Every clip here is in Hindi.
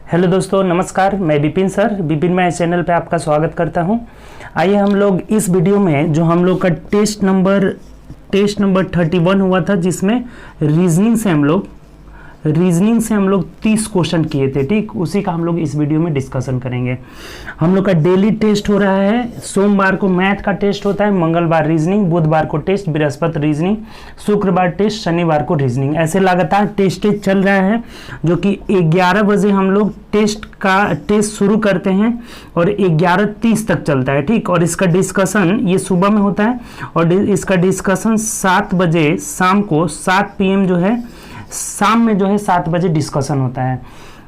हेलो दोस्तों, नमस्कार। मैं विपिन सर, विपिन मैं चैनल पे आपका स्वागत करता हूं। आइए हम लोग इस वीडियो में जो हम लोग का टेस्ट नंबर 31 हुआ था, जिसमें रीजनिंग से हम लोग 30 क्वेश्चन किए थे। ठीक, उसी का हम लोग इस वीडियो में डिस्कशन करेंगे। हम लोग का डेली टेस्ट हो रहा है। सोमवार को मैथ का टेस्ट होता है, मंगलवार रीजनिंग, बुधवार को टेस्ट, बृहस्पति रीजनिंग, शुक्रवार टेस्ट, शनिवार को रीजनिंग। ऐसे लगातार टेस्ट चल रहा है, जो कि 11 बजे हम लोग टेस्ट शुरू करते हैं और 11:30 तक चलता है। ठीक, और इसका डिस्कशन ये सुबह में होता है और इसका डिस्कशन 7 बजे शाम को 7 PM जो है शाम में 7 बजे डिस्कशन होता है।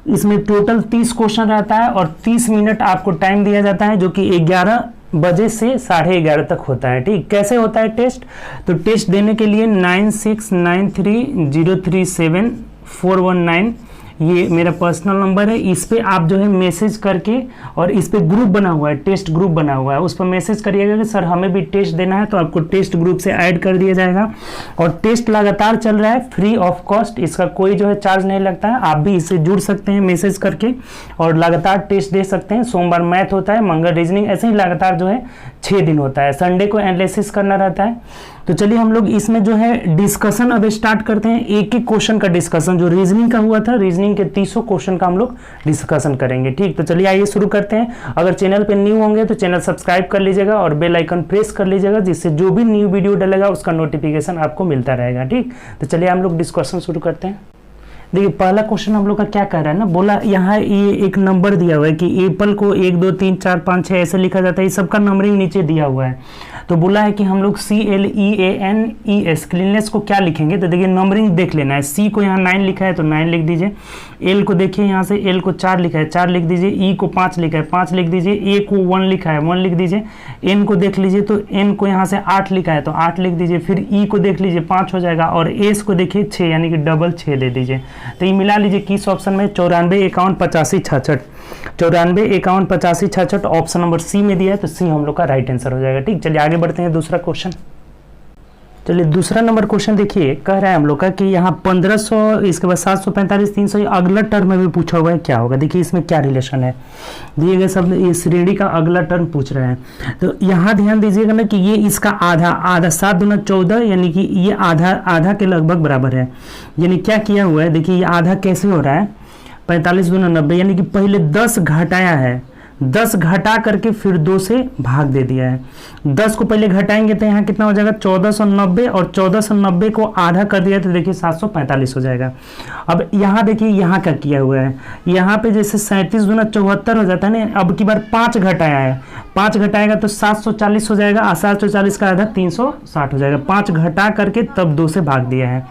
इसमें टोटल 30 क्वेश्चन रहता है और 30 मिनट आपको टाइम दिया जाता है, जो कि 11 बजे से 11:30 तक होता है। ठीक, कैसे होता है टेस्ट? तो टेस्ट देने के लिए 9693037419 ये मेरा पर्सनल नंबर है। इस पे आप मैसेज करके, और इस पे ग्रुप बना हुआ है, टेस्ट ग्रुप बना हुआ है, उस पर मैसेज करिएगा कि सर हमें भी टेस्ट देना है, तो आपको टेस्ट ग्रुप से ऐड कर दिया जाएगा। और टेस्ट लगातार चल रहा है, फ्री ऑफ कॉस्ट, इसका कोई चार्ज नहीं लगता है। आप भी इससे जुड़ सकते हैं मैसेज करके और लगातार टेस्ट दे सकते हैं। सोमवार मैथ होता है, मंगल रीजनिंग, ऐसे ही लगातार 6 दिन होता है। संडे को एनालिसिस करना रहता है। तो चलिए हम लोग इसमें डिस्कशन अब स्टार्ट करते हैं। एक एक क्वेश्चन का डिस्कशन, जो रीजनिंग का हुआ था, रीजनिंग के 30 क्वेश्चन का हम लोग डिस्कशन करेंगे। ठीक, तो चलिए आइए शुरू करते हैं। अगर चैनल पे न्यू होंगे तो चैनल सब्सक्राइब कर लीजिएगा और बेल आइकन प्रेस कर लीजिएगा, जिससे जो भी न्यू वीडियो डलेगा उसका नोटिफिकेशन आपको मिलता रहेगा। ठीक, तो चलिए हम लोग डिस्कशन शुरू करते हैं। देखिए पहला क्वेश्चन हम लोग का क्या कह रहा है ना, बोला यहाँ ये एक नंबर दिया हुआ है कि एप्पल को 1 2 3 4 5 6 ऐसे लिखा जाता है। ये सबका नंबरिंग नीचे दिया हुआ है। तो बोला है कि हम लोग CLEANES क्लीननेस को क्या लिखेंगे। तो देखिए नंबरिंग देख लेना है। C को यहाँ 9 लिखा है तो 9 लिख दीजिए। L को देखिए, यहाँ से L को 4 लिखा है, 4 लिख दीजिए। E को 5 लिखा है, 5 लिख दीजिए। A को 1 लिखा है, 1 लिख दीजिए। N को देख लीजिए तो N को यहाँ से 8 लिखा है तो 8 लिख दीजिए। फिर E को देख लीजिए 5 हो जाएगा, और S को देखिए 6, यानी कि डबल 6 दे दीजिए। तो ये मिला लीजिए किस ऑप्शन में, 94 51 85 66, 94 51 85 66 ऑप्शन नंबर C में दिया है। तो C हम लोग का राइट आंसर हो जाएगा। ठीक, चलिए आगे बढ़ते हैं दूसरा क्वेश्चन। चलिए दूसरा नंबर क्वेश्चन देखिए, कह रहा है हम लोग का कि यहाँ 1500, इसके बाद 745 300, अगला टर्म में भी पूछा हुआ है, क्या होगा। देखिए इसमें क्या रिलेशन है, दिए गए शब्द ये श्रेणी का अगला टर्म पूछ रहे हैं। तो यहाँ ध्यान दीजिएगा ना कि ये इसका आधा 7 दूना 14, यानी कि ये आधा के लगभग बराबर है। यानी क्या किया हुआ है, देखिए ये आधा कैसे हो रहा है, 45 दूना 90, यानी कि पहले 10 घटाया है, 10 घटा करके फिर 2 से भाग दे दिया है। 10 को पहले घटाएंगे तो यहाँ कितना हो जाएगा 1490, और 1490 को आधा कर दिया तो देखिए 745 हो जाएगा। अब यहाँ देखिए यहाँ क्या किया हुआ है, यहाँ पे जैसे 37 दूना 74 हो जाता है ना, अब की बार 5 घटाया है, 5 घटाएगा तो 740 हो जाएगा, 740 का आधा 360 हो जाएगा। 5 घटा करके तब 2 से भाग दिया है।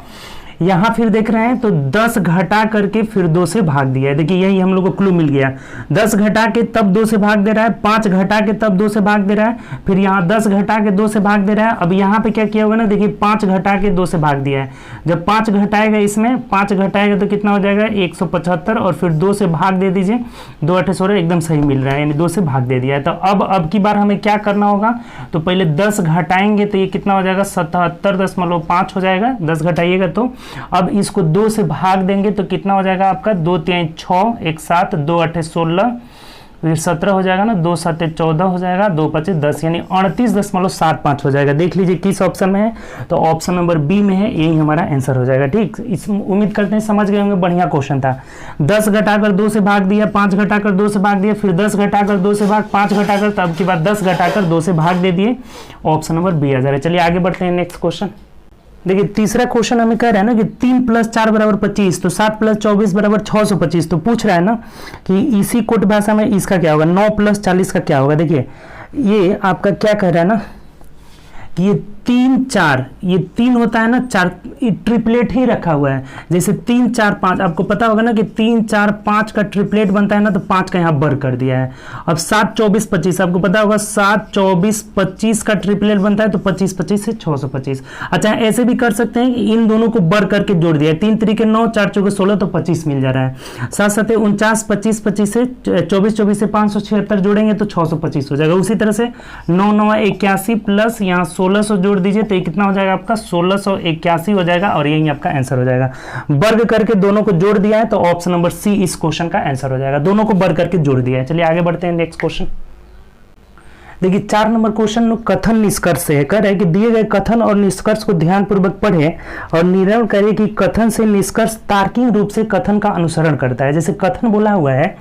यहाँ फिर देख रहे हैं तो 10 घटा करके फिर 2 से भाग दिया है। देखिए यही हम लोग को क्लू मिल गया। 10 घटा के तब 2 से भाग दे रहा है, 5 घटा के तब 2 से भाग दे रहा है, फिर यहाँ 10 घटा के 2 से भाग दे रहा है। अब यहाँ पे क्या किया होगा ना, देखिए 5 घटा के 2 से भाग दिया है। जब 5 घटाएगा, इसमें 5 घटाएगा तो कितना हो जाएगा 175, और फिर 2 से भाग दे दीजिए, 2 8 16 एकदम सही मिल रहा है, यानी 2 से भाग दे दिया है। तो अब की बार हमें क्या करना होगा, तो पहले 10 घटाएंगे तो ये कितना हो जाएगा 77.5 हो जाएगा। 10 घटाइएगा तो अब इसको 2 से भाग देंगे तो कितना हो जाएगा आपका 2 3 6 1 7, 2 8 16, फिर 17 हो जाएगा ना, 2 7 14 हो जाएगा, 2 5 10, यानी 38.75 हो जाएगा। देख लीजिए किस ऑप्शन में है, तो ऑप्शन नंबर B में है, यही हमारा आंसर हो जाएगा। ठीक, इस उम्मीद करते हैं समझ गए होंगे, बढ़िया क्वेश्चन था। 10 घटाकर 2 से भाग दिया, 5 घटाकर 2 से भाग दिया, फिर 10 घटाकर 2 से भाग, 5 घटाकर, तब के बाद 10 घटाकर 2 से भाग दे दिए। ऑप्शन नंबर B आ जा रहा है। चलिए आगे बढ़ते हैं नेक्स्ट क्वेश्चन। देखिए तीसरा क्वेश्चन हमें कह रहा है ना कि 3 + 4 = 25, तो 7 + 24 = 625। तो पूछ रहा है ना कि इसी कोट भाषा में इसका क्या होगा, 9 + 40 का क्या होगा। देखिए ये आपका क्या कह रहा है ना कि ये 3 4, ये 3 होता है ना, 4 ट्रिपलेट ही रखा हुआ है। जैसे 3 4 5, आपको पता होगा ना कि 3 4 5 का ट्रिपलेट बनता है ना, तो 5 का यहाँ बर कर दिया है। अब 7 24 25, आपको पता होगा 7 24 25 का ट्रिपलेट बनता है, तो 25 25 से 625। अच्छा ऐसे भी कर सकते हैं कि इन दोनों को बर करके जोड़ दिया है, 3 3 के 9, 4 4 16, तो 25 मिल जा रहा है। 7 7 49, 25 25 से 24 24 से 576 जोड़ेंगे तो 625 हो जाएगा। उसी तरह से 9 9 81 प्लस यहाँ 1600 जोड़ जोड़ दीजिए तो ये कितना हो जाएगा आपका 1681 हो जाएगा और यही आपका आंसर हो जाएगा। वर्ग करके दोनों को जोड़ दिया है तो ऑप्शन नंबर सी इस क्वेश्चन का आंसर हो जाएगा। दोनों को वर्ग करके जोड़ दिया है। चलिए आगे बढ़ते हैं नेक्स्ट क्वेश्चन। देखिए 4 नंबर क्वेश्चन कथन निष्कर्ष से है। कह रहा है कि दिए गए कथन और निष्कर्ष को ध्यानपूर्वक पढ़ें और निर्णय करें कि कथन से निष्कर्ष तार्किक रूप से कथन का अनुसरण करता है। जैसे कथन बोला हुआ है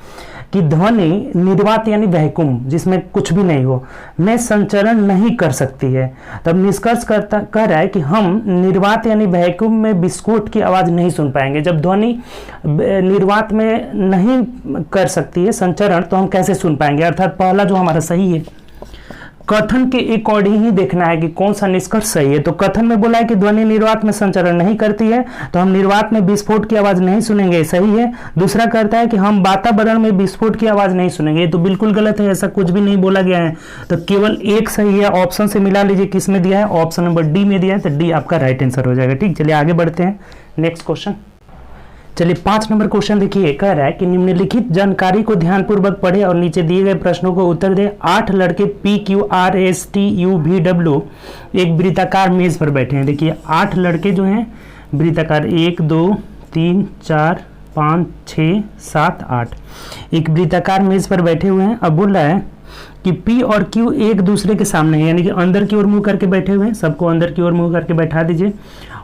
कि ध्वनि निर्वात यानी वैक्यूम जिसमें कुछ भी नहीं हो में संचरण नहीं कर सकती है, तब निष्कर्ष कह रहा है कि हम निर्वात यानी वैक्यूम में विस्फोट की आवाज नहीं सुन पाएंगे। जब ध्वनि निर्वात में नहीं कर सकती है संचरण तो हम कैसे सुन पाएंगे, अर्थात पहला जो हमारा सही है। कथन के अकॉर्डिंग ही देखना है कि कौन सा निष्कर्ष सही है। तो कथन में बोला है कि ध्वनि निर्वात में संचरण नहीं करती है तो हम निर्वात में विस्फोट की आवाज नहीं सुनेंगे, सही है। दूसरा कहता है कि हम वातावरण में विस्फोट की आवाज नहीं सुनेंगे, तो बिल्कुल गलत है, ऐसा कुछ भी नहीं बोला गया है। तो केवल एक सही है, ऑप्शन से मिला लीजिए किस में दिया है, ऑप्शन नंबर डी में दिया है, तो डी आपका राइट आंसर हो जाएगा। ठीक, चलिए आगे बढ़ते हैं नेक्स्ट क्वेश्चन। चलिए 5 नंबर क्वेश्चन देखिए, कह रहा है कि निम्नलिखित जानकारी को ध्यानपूर्वक पढ़े और नीचे दिए गए प्रश्नों को उत्तर दे। 8 लड़के PQRSTUVW एक वृत्ताकार मेज पर बैठे हैं। देखिए 8 लड़के जो हैं वृत्ताकार 1 2 3 4 5 6 7 8 एक वृत्ताकार मेज पर बैठे हुए हैं। अब बोल रहा है कि P और Q एक दूसरे के सामने है, यानी कि अंदर की ओर मुंह करके बैठे हुए हैं। सबको अंदर की ओर मुंह करके बैठा दीजिए।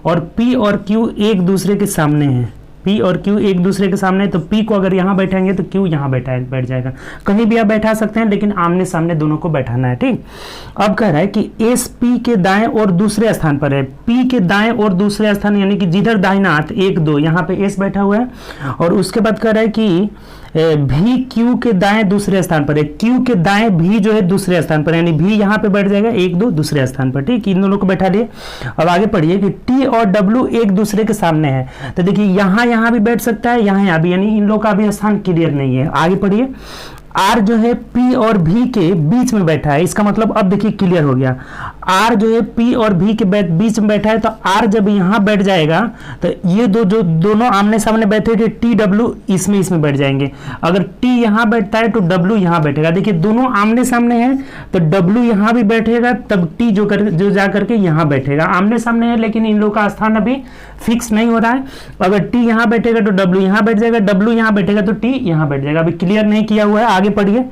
और P और Q एक दूसरे के सामने हैं। P और Q एक दूसरे के सामने, तो P को अगर यहाँ बैठाएंगे तो Q यहाँ बैठ जाएगा। कहीं भी आप बैठा सकते हैं लेकिन आमने सामने दोनों को बैठाना है। ठीक, अब कह रहा है कि S P के दाएं और दूसरे स्थान पर है। P के दाएं और दूसरे स्थान यानी कि जिधर दाहिना हाथ 1 2 यहाँ पे S बैठा हुआ है। और उसके बाद कह रहा है कि भी Q के दाएं दूसरे स्थान पर है। Q के दाएं भी जो है दूसरे स्थान पर, यानी भी यहाँ पे बैठ जाएगा 1 2 दूसरे स्थान पर। ठीक, इन दोनों को बैठा दिए। अब आगे पढ़िए कि T और W एक दूसरे के सामने है, तो देखिए यहाँ भी बैठ सकता है, यहाँ भी, यानी इन लोगों का भी स्थान क्लियर नहीं है। आगे पढ़िए, R जो है P और V के बीच में बैठा है, इसका मतलब अब देखिए क्लियर हो गया। R जो है P और V के बीच में बैठा है, तो R जब यहाँ बैठ जाएगा तो ये जो दोनों आमने सामने बैठे थे TW इसमें बैठ जाएंगे। अगर T यहाँ बैठता है तो W यहाँ बैठेगा। देखिए दोनों आमने सामने हैं तो W यहाँ भी बैठेगा, तब T जो जा करके यहाँ बैठेगा। आमने सामने है लेकिन इन लोगों का स्थान अभी फिक्स नहीं हो रहा है। अगर T यहाँ बैठेगा तो W यहाँ बैठ जाएगा, W यहाँ बैठेगा तो T यहाँ बैठ जाएगा। अभी क्लियर नहीं किया हुआ है, आगे पढ़िए।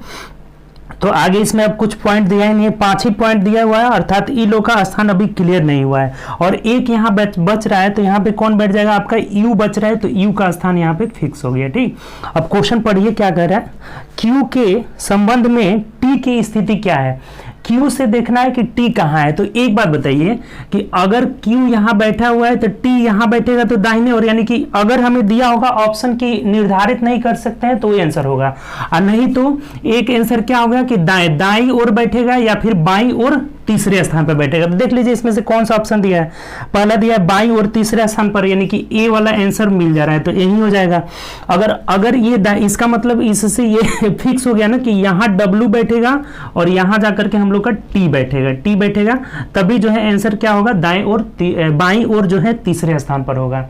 तो आगे इसमें अब कुछ पॉइंट दिया ही नहीं है, 5 ही पॉइंट दिया हुआ है, अर्थात ई लोग का स्थान अभी क्लियर नहीं हुआ है। और एक यहाँ बच रहा है, तो यहाँ पे कौन बैठ जाएगा, आपका यू बच रहा है, तो यू का स्थान यहाँ पे फिक्स हो गया। ठीक, अब क्वेश्चन पढ़िए क्या कह रहा है। क्यू के संबंध में टी की स्थिति क्या है। Q से देखना है कि T कहाँ है। तो एक बात बताइए कि अगर Q यहाँ बैठा हुआ है तो T यहाँ बैठेगा तो दाहिने ओर, यानी कि अगर हमें दिया होगा ऑप्शन की निर्धारित नहीं कर सकते हैं तो ये आंसर होगा, और नहीं तो एक आंसर क्या होगा कि दाईं ओर बैठेगा या फिर बाईं ओर तीसरे स्थान पर बैठेगा। तो देख लीजिए इसमें से कौन सा ऑप्शन दिया है। पहला दिया है बाईं ओर तीसरे स्थान पर, यानी कि ए वाला आंसर मिल जा रहा है, तो यही हो जाएगा। अगर ये इसका मतलब इससे ये फिक्स हो गया ना कि यहाँ W बैठेगा और यहाँ जाकर के हम लोग का T बैठेगा, तभी जो है आंसर क्या होगा, बाईं ओर जो है तीसरे स्थान पर होगा।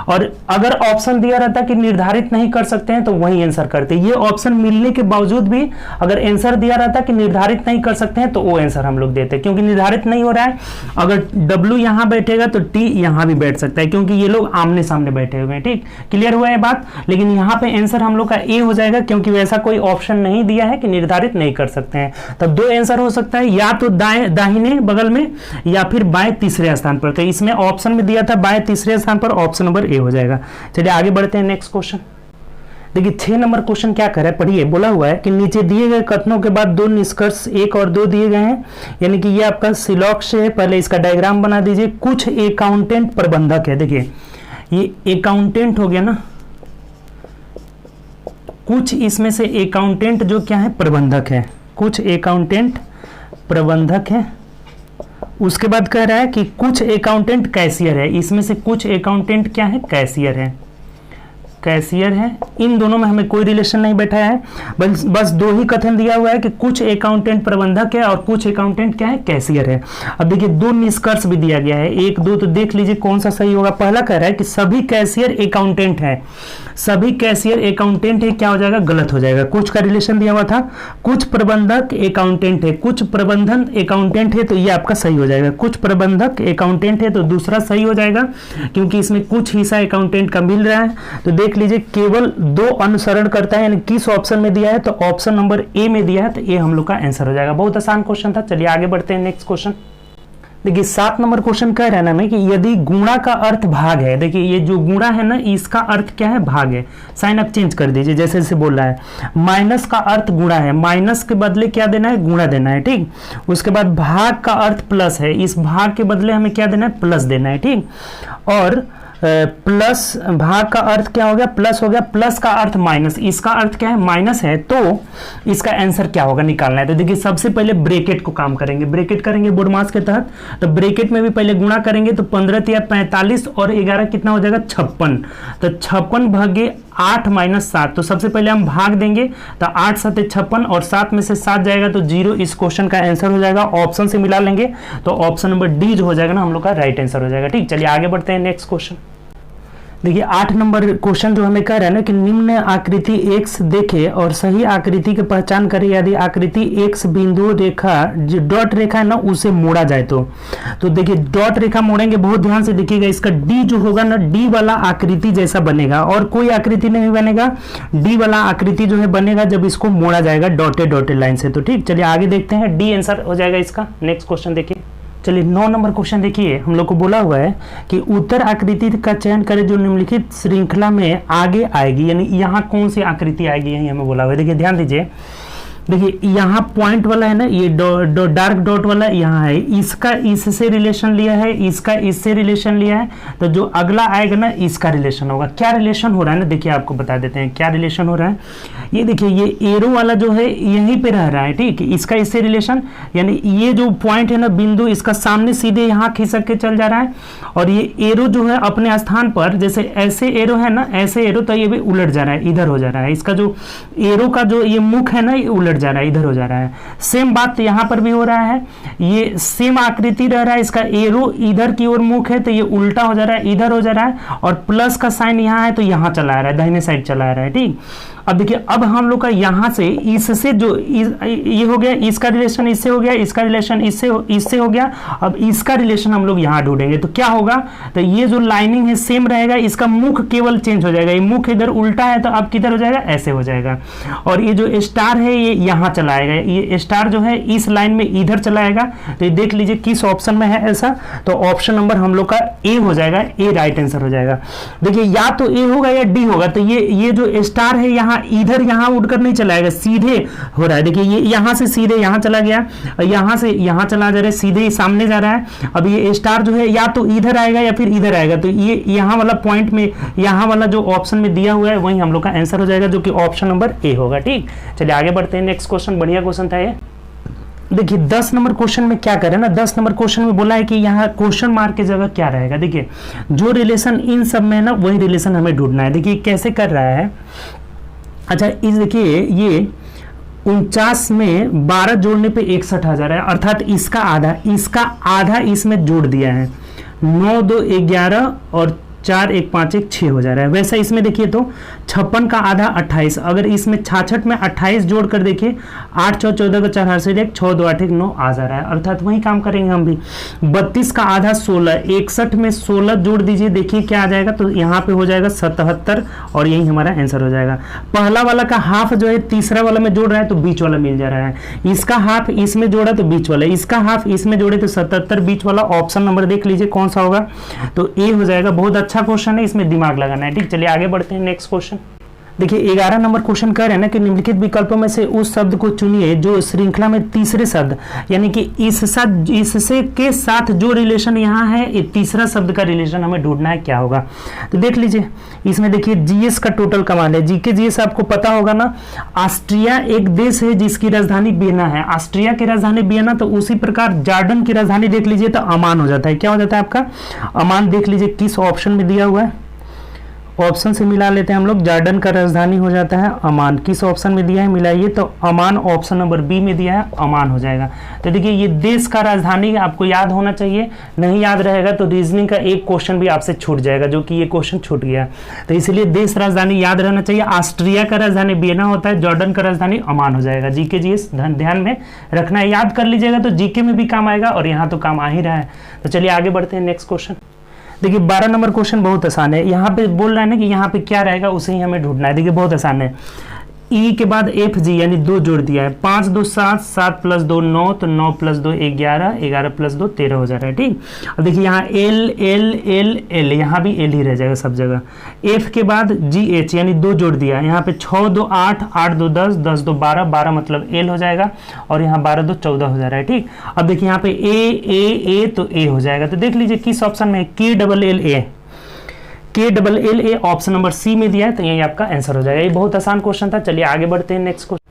और अगर ऑप्शन दिया रहता कि निर्धारित नहीं कर सकते हैं तो वही आंसर करते। ये ऑप्शन मिलने के बावजूद भी अगर आंसर दिया रहता कि निर्धारित नहीं कर सकते हैं तो वो आंसर हम लोग देते, क्योंकि निर्धारित नहीं हो रहा है। अगर W यहाँ बैठेगा तो T यहाँ भी बैठ सकता है, क्योंकि ये लोग आमने सामने बैठे हुए हैं। ठीक, क्लियर हुआ है बात। लेकिन यहाँ पे आंसर हम लोग का ए हो जाएगा, क्योंकि वैसा कोई ऑप्शन नहीं दिया है कि निर्धारित नहीं कर सकते हैं। तब दो आंसर हो सकता है, या तो दाहिने बगल में या फिर बाएं तीसरे स्थान पर। तो इसमें ऑप्शन में दिया था बाएं तीसरे स्थान पर, ऑप्शन नंबर ए हो जाएगा। चलिए आगे बढ़ते हैं नेक्स्ट क्वेश्चन। देखिए 6 नंबर क्वेश्चन क्या कर रहा है, पढ़िए। बोला हुआ है कि नीचे दिए गए कथनों के बाद 2 निष्कर्ष 1 और 2 दिए गए हैं, यानी कि ये आपका सिलॉक्स है। पहले इसका डायग्राम बना दीजिए। कुछ अकाउंटेंट प्रबंधक है, देखिए ये अकाउंटेंट हो गया ना, कुछ इसमें से अकाउंटेंट जो क्या है, प्रबंधक है। कुछ अकाउंटेंट प्रबंधक है। उसके बाद कह रहा है कि कुछ अकाउंटेंट कैशियर है। इसमें से कुछ अकाउंटेंट क्या है, कैशियर है। कैशियर है। इन दोनों में हमें कोई रिलेशन नहीं बैठा है, बस दो ही कथन दिया हुआ है कि कुछ अकाउंटेंट प्रबंधक है और कुछ अकाउंटेंट क्या है, कैशियर है। अब देखिए दो निष्कर्ष भी दिया गया है, 1 2, तो देख लीजिए कौन सा सही होगा। पहला कह रहा है कि सभी कैशियर अकाउंटेंट है, सभी कैशियर अकाउंटेंट है, क्या हो जाएगा, गलत हो जाएगा। कुछ का रिलेशन दिया हुआ था, कुछ प्रबंधक अकाउंटेंट है, कुछ प्रबंधन अकाउंटेंट है, तो ये आपका सही हो जाएगा। कुछ प्रबंधक अकाउंटेंट है तो दूसरा सही हो जाएगा, क्योंकि इसमें कुछ हिस्सा अकाउंटेंट का मिल रहा है। तो देख लीजिए केवल 2 अनुसरण करता है, यानी किस ऑप्शन में दिया है, तो ऑप्शन नंबर ए में दिया है, तो ये हम लोग का आंसर हो जाएगा। बहुत आसान क्वेश्चन था। चलिए आगे बढ़ते हैं नेक्स्ट क्वेश्चन। देखिए 7 नंबर क्वेश्चन कह रहा है ना में कि यदि गुणा का अर्थ भाग है, देखिए ये जो गुणा है ना इसका अर्थ क्या है, भाग है। साइन आप चेंज कर दीजिए, जैसे जैसे बोल रहा है। माइनस का अर्थ गुणा है, माइनस के बदले क्या देना है, गुणा देना है, ठीक। उसके बाद भाग का अर्थ प्लस है, इस भाग के बदले हमें क्या देना है, प्लस देना है, ठीक। और प्लस भाग का अर्थ क्या हो गया, प्लस हो गया, प्लस का अर्थ माइनस, इसका अर्थ क्या है, माइनस है, तो इसका आंसर क्या होगा, निकालना है। तो देखिए सबसे पहले ब्रैकेट को काम करेंगे, ब्रैकेट करेंगे बोडमास के तहत। तो ब्रैकेट में भी पहले गुणा करेंगे, तो 15 × 45 और 11 कितना हो जाएगा, 56। तो 56 भागे 8 - 7, तो सबसे पहले हम भाग देंगे, तो 8 × 7 = 56 और 7 में से 7 जाएगा तो 0 इस क्वेश्चन का आंसर हो जाएगा। ऑप्शन से मिला लेंगे तो ऑप्शन नंबर डी जो हो जाएगा ना हम लोग का राइट आंसर हो जाएगा, ठीक। चलिए आगे बढ़ते हैं नेक्स्ट क्वेश्चन। देखिए 8 नंबर क्वेश्चन जो हमें कह रहा है ना कि निम्न आकृति एक्स देखे और सही आकृति की पहचान करें यदि आकृति एक्स बिंदु रेखा जो डॉट रेखा है ना उसे मोड़ा जाए तो देखिए डॉट रेखा मोड़ेंगे, बहुत ध्यान से देखिएगा। इसका डी जो होगा ना डी वाला आकृति जैसा बनेगा और कोई आकृति नहीं बनेगा, डी वाला आकृति जो है बनेगा जब इसको मोड़ा जाएगा डॉटेड डॉटेड लाइन से। तो ठीक, चलिए आगे देखते हैं, डी आंसर हो जाएगा इसका। नेक्स्ट क्वेश्चन देखिए। चलिए 9 नंबर क्वेश्चन देखिए, हम लोग को बोला हुआ है कि उत्तर आकृति का चयन करें जो निम्नलिखित श्रृंखला में आगे आएगी, यानी यहाँ कौन सी आकृति आएगी यही हमें बोला हुआ है। देखिए ध्यान दीजिए, देखिए यहाँ पॉइंट वाला है ना, ये डार्क डॉट वाला यहाँ है, इसका इससे रिलेशन लिया है, इसका इससे रिलेशन लिया है, तो जो अगला आएगा ना इसका रिलेशन होगा। क्या रिलेशन हो रहा है ना, देखिए आपको बता देते हैं क्या रिलेशन हो रहा है। ये देखिए ये एरो वाला जो है यहीं पे रह रहा है, ठीक, इसका इससे रिलेशन, यानी ये जो पॉइंट है ना बिंदु, इसका सामने सीधे यहाँ खिसक के चल जा रहा है, और ये एरो जो है अपने स्थान पर, जैसे ऐसे एरो है ना, ऐसे एरो, तो ये भी उलट जा रहा है, इधर हो जा रहा है। इसका जो एरो का जो ये मुख है ना ये उलट जा रहा है, इधर हो जा रहा है। सेम बात यहाँ पर भी हो रहा है, ये सेम आकृति रह रहा है, इसका एरो इधर की ओर मुख है तो ये उल्टा हो जा रहा है, इधर हो जा रहा है, और प्लस का साइन यहाँ है तो यहाँ चला आ रहा है, दाहिने साइड चला आ रहा है, ठीक। अब देखिए अब हम लोग का यहाँ से इससे जो ये हो गया, इसका रिलेशन इससे हो गया, इसका रिलेशन इससे हो गया, अब इसका रिलेशन हम लोग यहाँ ढूंढेंगे तो क्या होगा, तो ये जो लाइनिंग है सेम रहेगा, इसका मुख केवल चेंज हो जाएगा, ये मुख इधर उल्टा है तो अब किधर हो जाएगा, ऐसे हो जाएगा, और ये जो स्टार है ये यहाँ चला आएगा, ये स्टार जो है इस लाइन में इधर चला आएगा। तो ये देख लीजिए किस ऑप्शन में है ऐसा, तो ऑप्शन नंबर हम लोग का ए हो जाएगा, ए राइट आंसर हो जाएगा। देखिए या तो ए होगा या डी होगा, तो ये जो स्टार है यहाँ इधर यहाँ उड़कर नहीं चलाएगा, सीधे हो रहा है। देखिए ये यहाँ से सीधे यहाँ चला गया, यहाँ से यहाँ चला जा रहा है, सीधे सामने जा रहा है। अब ये स्टार जो है या तो इधर आएगा या फिर इधर आएगा, तो ये यहाँ वाला पॉइंट में, यहाँ वाला जो ऑप्शन में दिया हुआ है वही हम लोग का आंसर हो जाएगा, जो कि ऑप्शन नंबर ए होगा, ठीक। चलिए आगे बढ़ते हैं, नेक्स्ट क्वेश्चन, बढ़िया क्वेश्चन था ये। देखिए 10 नंबर क्वेश्चन में क्या करें ना, 10 नंबर क्वेश्चन में बोला है कि यहाँ क्वेश्चन मार्क की जगह क्या रहेगा। देखिए जो रिलेशन इन सब में है ना वही रिलेशन हमें ढूंढना है। देखिए कैसे कर रहा है, अच्छा इस देखिए ये 49 में 12 जोड़ने पे 61 आ जा रहा है, अर्थात इसका आधा इसमें जोड़ दिया है, 9 2 11 और 4 1 5 1 6 हो जा रहा है। वैसा इसमें देखिए तो 56 का आधा 28, अगर इसमें 66 में 28 जोड़ कर देखिए, 8 4 14 का 4 से 1 6 2 8 1 9 आ जा रहा है, अर्थात वही काम करेंगे हम भी। 32 का आधा 16, 61 में 16 जोड़ दीजिए, देखिए क्या आ जाएगा, तो यहाँ पे हो जाएगा 77 और यही हमारा आंसर हो जाएगा। पहला वाला का हाफ जो है तीसरा वाला में जोड़ रहा है तो बीच वाला मिल जा रहा है, इसका हाफ इसमें जोड़ा तो बीच वाला, इसका हाफ इसमें जोड़े तो 77, बीच वाला। ऑप्शन नंबर देख लीजिए कौन सा होगा, तो ए हो जाएगा। बहुत अच्छा क्वेश्चन है, इसमें दिमाग लगाना है, ठीक। चलिए आगे बढ़ते हैं, नेक्स्ट क्वेश्चन देखिए। 11 नंबर क्वेश्चन कह रहे हैं ना कि निम्नलिखित विकल्पों में से उस शब्द को चुनिए जो श्रृंखला में तीसरे शब्द, यानी कि इससे के साथ जो रिलेशन यहाँ है, ये तीसरा शब्द का रिलेशन हमें ढूंढना है, क्या होगा। तो देख लीजिए इसमें देखिए जीएस का टोटल कमाल है, जीके जीएस आपको पता होगा ना। ऑस्ट्रिया एक देश है जिसकी राजधानी वियना है, ऑस्ट्रिया की राजधानी वियना, तो उसी प्रकार जॉर्डन की राजधानी देख लीजिए तो अमान हो जाता है। क्या हो जाता है आपका, अमान। देख लीजिए किस ऑप्शन में दिया हुआ है, ऑप्शन से मिला लेते हैं हम लोग। जॉर्डन का राजधानी हो जाता है अमान। किस ऑप्शन में दिया है, मिलाइए, तो अमान ऑप्शन नंबर बी में दिया है, अमान हो जाएगा। तो देखिए ये देश का राजधानी आपको याद होना चाहिए, नहीं याद रहेगा तो रीजनिंग का एक क्वेश्चन भी आपसे छूट जाएगा, जो कि ये क्वेश्चन छूट गया। तो इसलिए देश राजधानी याद रहना चाहिए। ऑस्ट्रिया का राजधानी वियना होता है, जॉर्डन का राजधानी अमान हो जाएगा। जीके जीएस ध्यान में रखना है, याद कर लीजिएगा तो जीके में भी काम आएगा और यहाँ तो काम आ ही रहा है। तो चलिए आगे बढ़ते हैं नेक्स्ट क्वेश्चन। देखिए 12 नंबर क्वेश्चन बहुत आसान है। यहाँ पे बोल रहा है ना कि यहाँ पे क्या रहेगा उसे ही हमें ढूंढना है। देखिए बहुत आसान है। ई के बाद एफ जी यानी 2 जोड़ दिया है। 5 2 7, 7 + 2 9, तो 9 + 2 11, 11 + 2 13 हो जा रहा है, ठीक। अब देखिए यहाँ एल एल एल एल, यहाँ भी एल ही रह जाएगा सब जगह। एफ के बाद जी एच यानी 2 जोड़ दिया है। यहाँ पे 6 2 8, 8 2 10, 10 2 12, 12 मतलब एल हो जाएगा, और यहाँ 12 2 14 हो जा रहा है, ठीक। अब देखिए यहाँ पे ए तो ए हो जाएगा। तो देख लीजिए किस ऑप्शन में, K double L A option number C में दिया है, तो यही आपका आंसर हो जाएगा। ये बहुत आसान क्वेश्चन था। चलिए आगे बढ़ते हैं नेक्स्ट क्वेश्चन।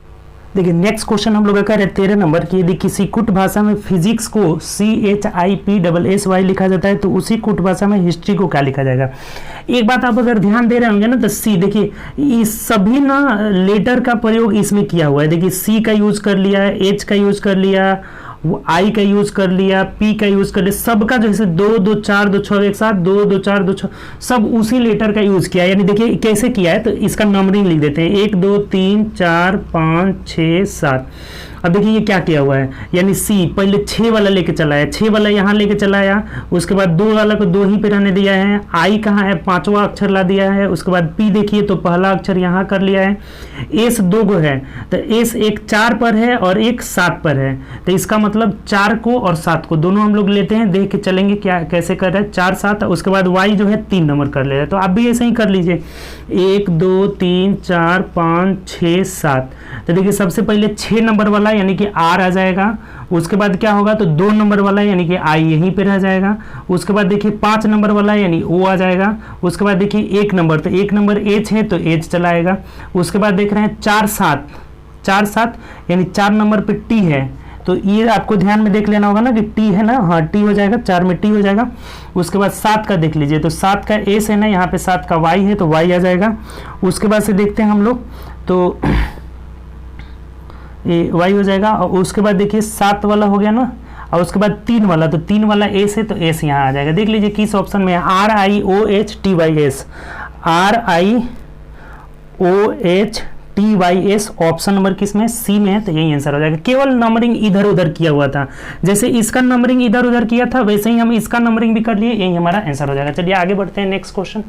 देखिए नेक्स्ट क्वेश्चन हम लोग का कह रहे हैं 13 नंबर की, यदि किसी कुट भाषा में फिजिक्स को CHIPSSY लिखा जाता है तो उसी कुट भाषा में हिस्ट्री को क्या लिखा जाएगा। एक बात आप अगर ध्यान दे रहे होंगे ना तो सी, देखिए इस सभी ना लेटर का प्रयोग इसमें किया हुआ है। देखिए सी का यूज कर लिया, एच का यूज कर लिया, आई का यूज कर लिया, पी का यूज कर लिया, सबका जैसे 2 2 4 2 6 एक साथ 2 2 4 2 6 सब उसी लेटर का यूज किया है। यानी देखिए कैसे किया है, तो इसका नंबरिंग लिख देते हैं 1 2 3 4 5 6 7। अब देखिए ये क्या किया हुआ है, यानी सी पहले 6 वाला लेके चला है, 6 वाला यहाँ लेके चला आया, उसके बाद 2 वाला को 2 ही पे रहने दिया है। आई कहाँ है, 5वां अक्षर ला दिया है। उसके बाद पी देखिए तो पहला अक्षर यहाँ कर लिया है। एस 2 गो है, तो एस एक 4 पर है और एक 7 पर है, तो इसका मतलब 4 को और 7 को दोनों हम लोग लेते हैं, देख के चलेंगे क्या कैसे कर रहे हैं। 4 7, उसके बाद वाई जो है 3 नंबर कर ले रहा है, तो आप भी ऐसे ही कर लीजिए 1 2 3 4 5 6 7। तो देखिए सबसे पहले 6 नंबर वाला यानी कि आर आ जाएगा। उसके बाद क्या होगा, तो 2 नंबर वाला यानी कि आई यहीं पे रह जाएगा। उसके बाद देखिए 5 नंबर वाला यानी ओ आ जाएगा। उसके बाद देखिए 1 नंबर, तो 1 नंबर एच है तो एच चला आएगा। उसके बाद देख रहे हैं 4 7 यानी 4 नंबर पे टी है, तो ये आपको ध्यान में देख लेना होगा ना कि टी है ना, हाँ टी हो जाएगा, 4 में टी हो जाएगा। उसके बाद 7 का देख लीजिए, तो 7 का एस है ना, यहाँ पे 7 का वाई है तो वाई आ जाएगा। उसके बाद से देखते हैं हम लोग, तो ये वाई हो जाएगा। और उसके बाद देखिए 7 वाला हो गया ना, और उसके बाद 3 वाला, तो 3 वाला एस है तो एस यहाँ आ जाएगा। देख लीजिए किस ऑप्शन में है, RIOHTYS, RIOHTYS ऑप्शन नंबर किस में, सी में है, तो यही आंसर हो जाएगा। केवल नंबरिंग इधर उधर किया हुआ था, जैसे इसका नंबरिंग इधर उधर किया था वैसे ही हम इसका नंबरिंग भी कर लिए, यही हमारा आंसर हो जाएगा। चलिए आगे बढ़ते हैं नेक्स्ट क्वेश्चन।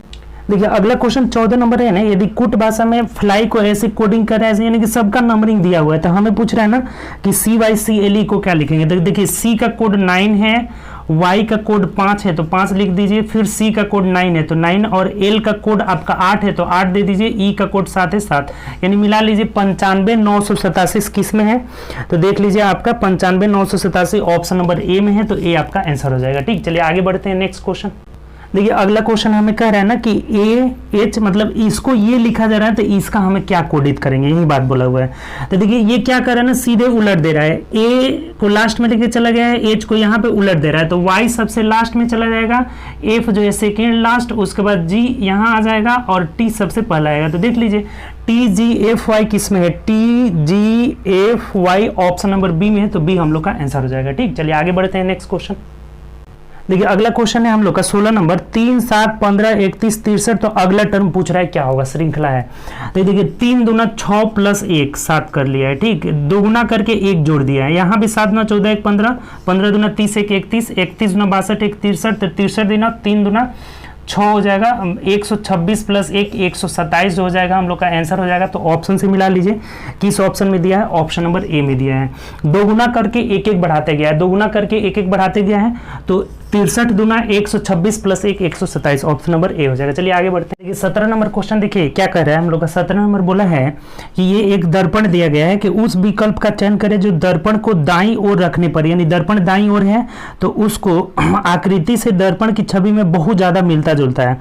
देखिए अगला क्वेश्चन 14 नंबर है ना, यदि कुट भाषा में फ्लाई को ऐसे कोडिंग कर रहा है यानी कि सबका नंबरिंग दिया हुआ है, तो हमें पूछ रहा है ना कि CYCLE को क्या लिखेंगे। तो देखिए सी का कोड 9 है, वाई का कोड 5 है तो 5 लिख दीजिए, फिर सी का कोड 9 है तो 9, और एल का कोड आपका 8 है तो 8 दे दीजिए, ई का कोड 7 है 7, यानी मिला लीजिए 95,987 किस में है, तो देख लीजिए आपका 95,987 ऑप्शन नंबर ए में है, तो ए आपका आंसर हो जाएगा। ठीक, चलिए आगे बढ़ते हैं नेक्स्ट क्वेश्चन। देखिए अगला क्वेश्चन हमें कह रहा है ना कि ए एच मतलब इसको ये लिखा जा रहा है तो इसका हमें क्या कोडित करेंगे, यही बात बोला हुआ है। तो देखिए ये क्या कर रहा है ना, सीधे उलट दे रहा है, ए को लास्ट में लेके चला गया है, एच को यहाँ पे उलट दे रहा है, तो वाई सबसे लास्ट में चला जाएगा, एफ जो है सेकेंड लास्ट, उसके बाद जी यहाँ आ जाएगा और टी सबसे पहला आएगा। तो देख लीजिए TGFY किस में है, TGFY ऑप्शन नंबर बी में है, तो बी हम लोग का आंसर हो जाएगा। ठीक, चलिए आगे बढ़ते हैं नेक्स्ट क्वेश्चन। देखिए अगला क्वेश्चन है हम लोग का 16 नंबर, 3 7 15 31 63, तो अगला टर्म पूछ रहा है क्या होगा, श्रृंखला है। तो देखिए 3 दूना 6 प्लस 1 7 कर लिया है, ठीक, दोगुना करके 1 जोड़ दिया है, यहाँ भी 7 दूना 14 1 15, 15 दूना 30 1 31, 31 दूना 62 1 63, तो 63 दूना 3 दूना 6 हो जाएगा, 126 प्लस 1 127 हो जाएगा, हम लोग का आंसर हो जाएगा। तो ऑप्शन से मिला लीजिए किस ऑप्शन में दिया है, ऑप्शन नंबर ए में दिया है। दोगुना करके 1 1 बढ़ाते गया है, दोगुना करके 1 1 बढ़ाते गया है, तो 63 दूना 126 प्लस 1 127 ऑप्शन नंबर ए हो जाएगा। चलिए आगे बढ़ते हैं। 17 नंबर क्वेश्चन देखिए क्या कर रहा है हम लोग का, 17 नंबर बोला है कि ये एक दर्पण दिया गया है कि उस विकल्प का चयन करें जो दर्पण को दाईं ओर रखने पर, यानी दर्पण दाईं ओर है तो उसको आकृति से दर्पण की छवि में बहुत ज्यादा मिलता जुलता है।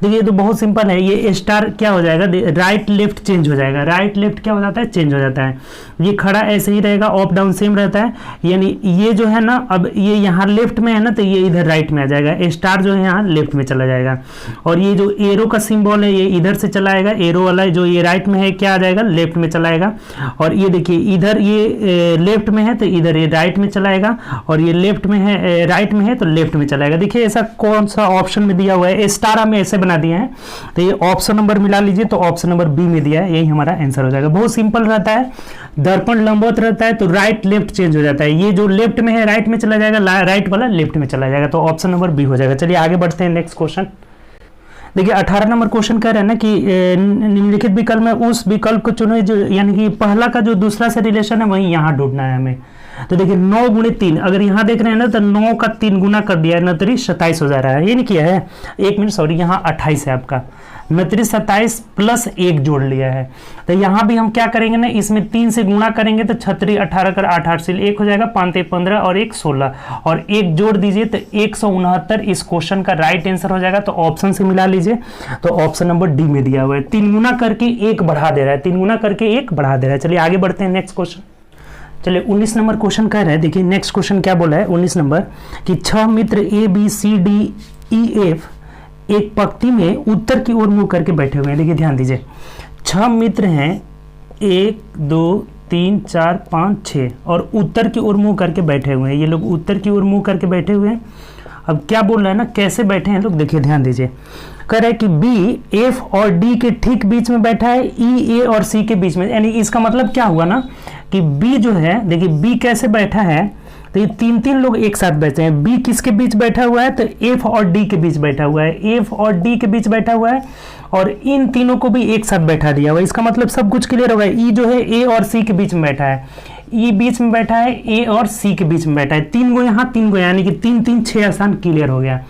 देखिए ये तो बहुत सिंपल है, ये स्टार क्या हो जाएगा, राइट लेफ्ट चेंज हो जाएगा, राइट लेफ्ट क्या हो जाता है, चेंज हो जाता है। ये खड़ा ऐसे ही रहेगा, अप डाउन सेम रहता है, यानी ये जो है ना, अब ये यहाँ लेफ्ट में है ना, तो ये इधर राइट में आ जाएगा, स्टार जो है यहाँ लेफ्ट में चला जाएगा। और ये जो एरो का सिंबल है ये इधर से चला आएगा, एरो वाला जो ये राइट में है क्या आ जाएगा, लेफ्ट में चला आएगा। और ये देखिए इधर ये लेफ्ट में है तो इधर ये राइट में चलाएगा, और ये लेफ्ट में है राइट में है तो लेफ्ट में चलाएगा। देखिए ऐसा कौन सा ऑप्शन में दिया हुआ है, स्टार हमें ऐसे बना दिया है, तो ये ऑप्शन नंबर मिला लीजिए, तो ऑप्शन नंबर बी में दिया है, यही हमारा आंसर हो जाएगा। बहुत सिंपल रहता है, दर्पण लंबवत रहता है तो राइट लेफ्ट चेंज हो जाता है, ये जो लेफ्ट में है राइट में चला जाएगा, राइट वाला लेफ्ट में चला जाएगा, तो ऑप्शन नंबर बी हो जाएगा। चलिए आगे बढ़ते हैं नेक्स्ट क्वेश्चन। देखिए 18 नंबर क्वेश्चन कह रहे हैं ना कि निम्नलिखित विकल्प में उस विकल्प को चुने जो, यानी कि पहला का जो दूसरा से रिलेशन है वही यहाँ ढूंढना है हमें। तो देखिए 9 गुणे 3, अगर यहाँ देख रहे हैं ना तो 9 का 3 गुना कर दिया है, 29 27 हो जा रहा है, ये नहीं किया है, 1 मिनट सॉरी, यहाँ 28 है आपका, 29 27 प्लस 1 जोड़ लिया है। तो यहाँ भी हम क्या करेंगे ना, इसमें 3 से गुणा करेंगे तो 36 18 कर 8 8 से 1 हो जाएगा, 5 15 और 1 16, और 1 जोड़ दीजिए तो 169 इस क्वेश्चन का राइट आंसर हो जाएगा। तो ऑप्शन से मिला लीजिए, तो ऑप्शन नंबर डी में दिया हुआ है, 3 गुना करके 1 बढ़ा दे रहा है, 3 गुना करके 1 बढ़ा दे रहा है। चलिए आगे बढ़ते हैं नेक्स्ट क्वेश्चन। चलिए 19 नंबर क्वेश्चन कह रहा है, देखिए नेक्स्ट क्वेश्चन क्या बोला है 19 नंबर कि 6 मित्र A B C D E F एक पंक्ति में उत्तर की ओर मुंह करके बैठे हुए हैं। देखिए ध्यान दीजिए, 6 मित्र हैं, 1 2 3 4 5 6, और उत्तर की ओर मुंह करके बैठे हुए हैं, ये लोग उत्तर की ओर मुंह करके बैठे हुए हैं। अब क्या बोल रहा है ना, कैसे बैठे हैं लोग, देखिए ध्यान दीजिए, कह रहा है कि बी एफ और डी के ठीक बीच में बैठा है, ई ए और सी के बीच में, यानी इसका मतलब क्या हुआ ना कि बी जो है, देखिए बी कैसे बैठा है, तो ये 3 लोग एक साथ बैठे हैं। बी किसके बीच बैठा हुआ है, तो एफ और डी के बीच बैठा हुआ है, एफ और डी के बीच बैठा हुआ है, और इन तीनों को भी एक साथ बैठा दिया हुआ है। इसका मतलब सब कुछ क्लियर हो गया। ई जो है ए और सी के बीच में बैठा है, ई बीच में बैठा है, ए और सी के बीच में बैठा है, 3 गो यहाँ 3 गो, यानी कि 3 3 6 आसान क्लियर हो गया।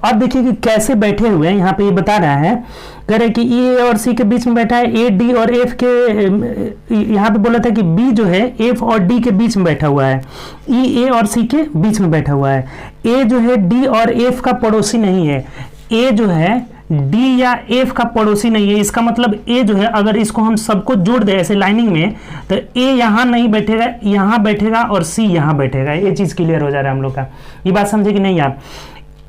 अब देखिए कि कैसे बैठे हुए हैं, यहाँ पे ये बता रहा है, कह रहे कि ए और सी के बीच में बैठा है, ए डी और एफ के, यहाँ पे बोला था कि बी जो है एफ और डी के बीच में बैठा हुआ है, ई ए और सी के बीच में बैठा हुआ है। ए जो है डी और एफ का पड़ोसी नहीं है, ए जो है डी या एफ का पड़ोसी नहीं है। इसका मतलब ए जो है, अगर इसको हम सबको जोड़ दें ऐसे लाइनिंग में, तो ए यहाँ नहीं बैठेगा, यहाँ बैठेगा, और सी यहाँ बैठेगा। ये चीज क्लियर हो जा रहा है हम लोग का, ये बात समझे कि नहीं आप।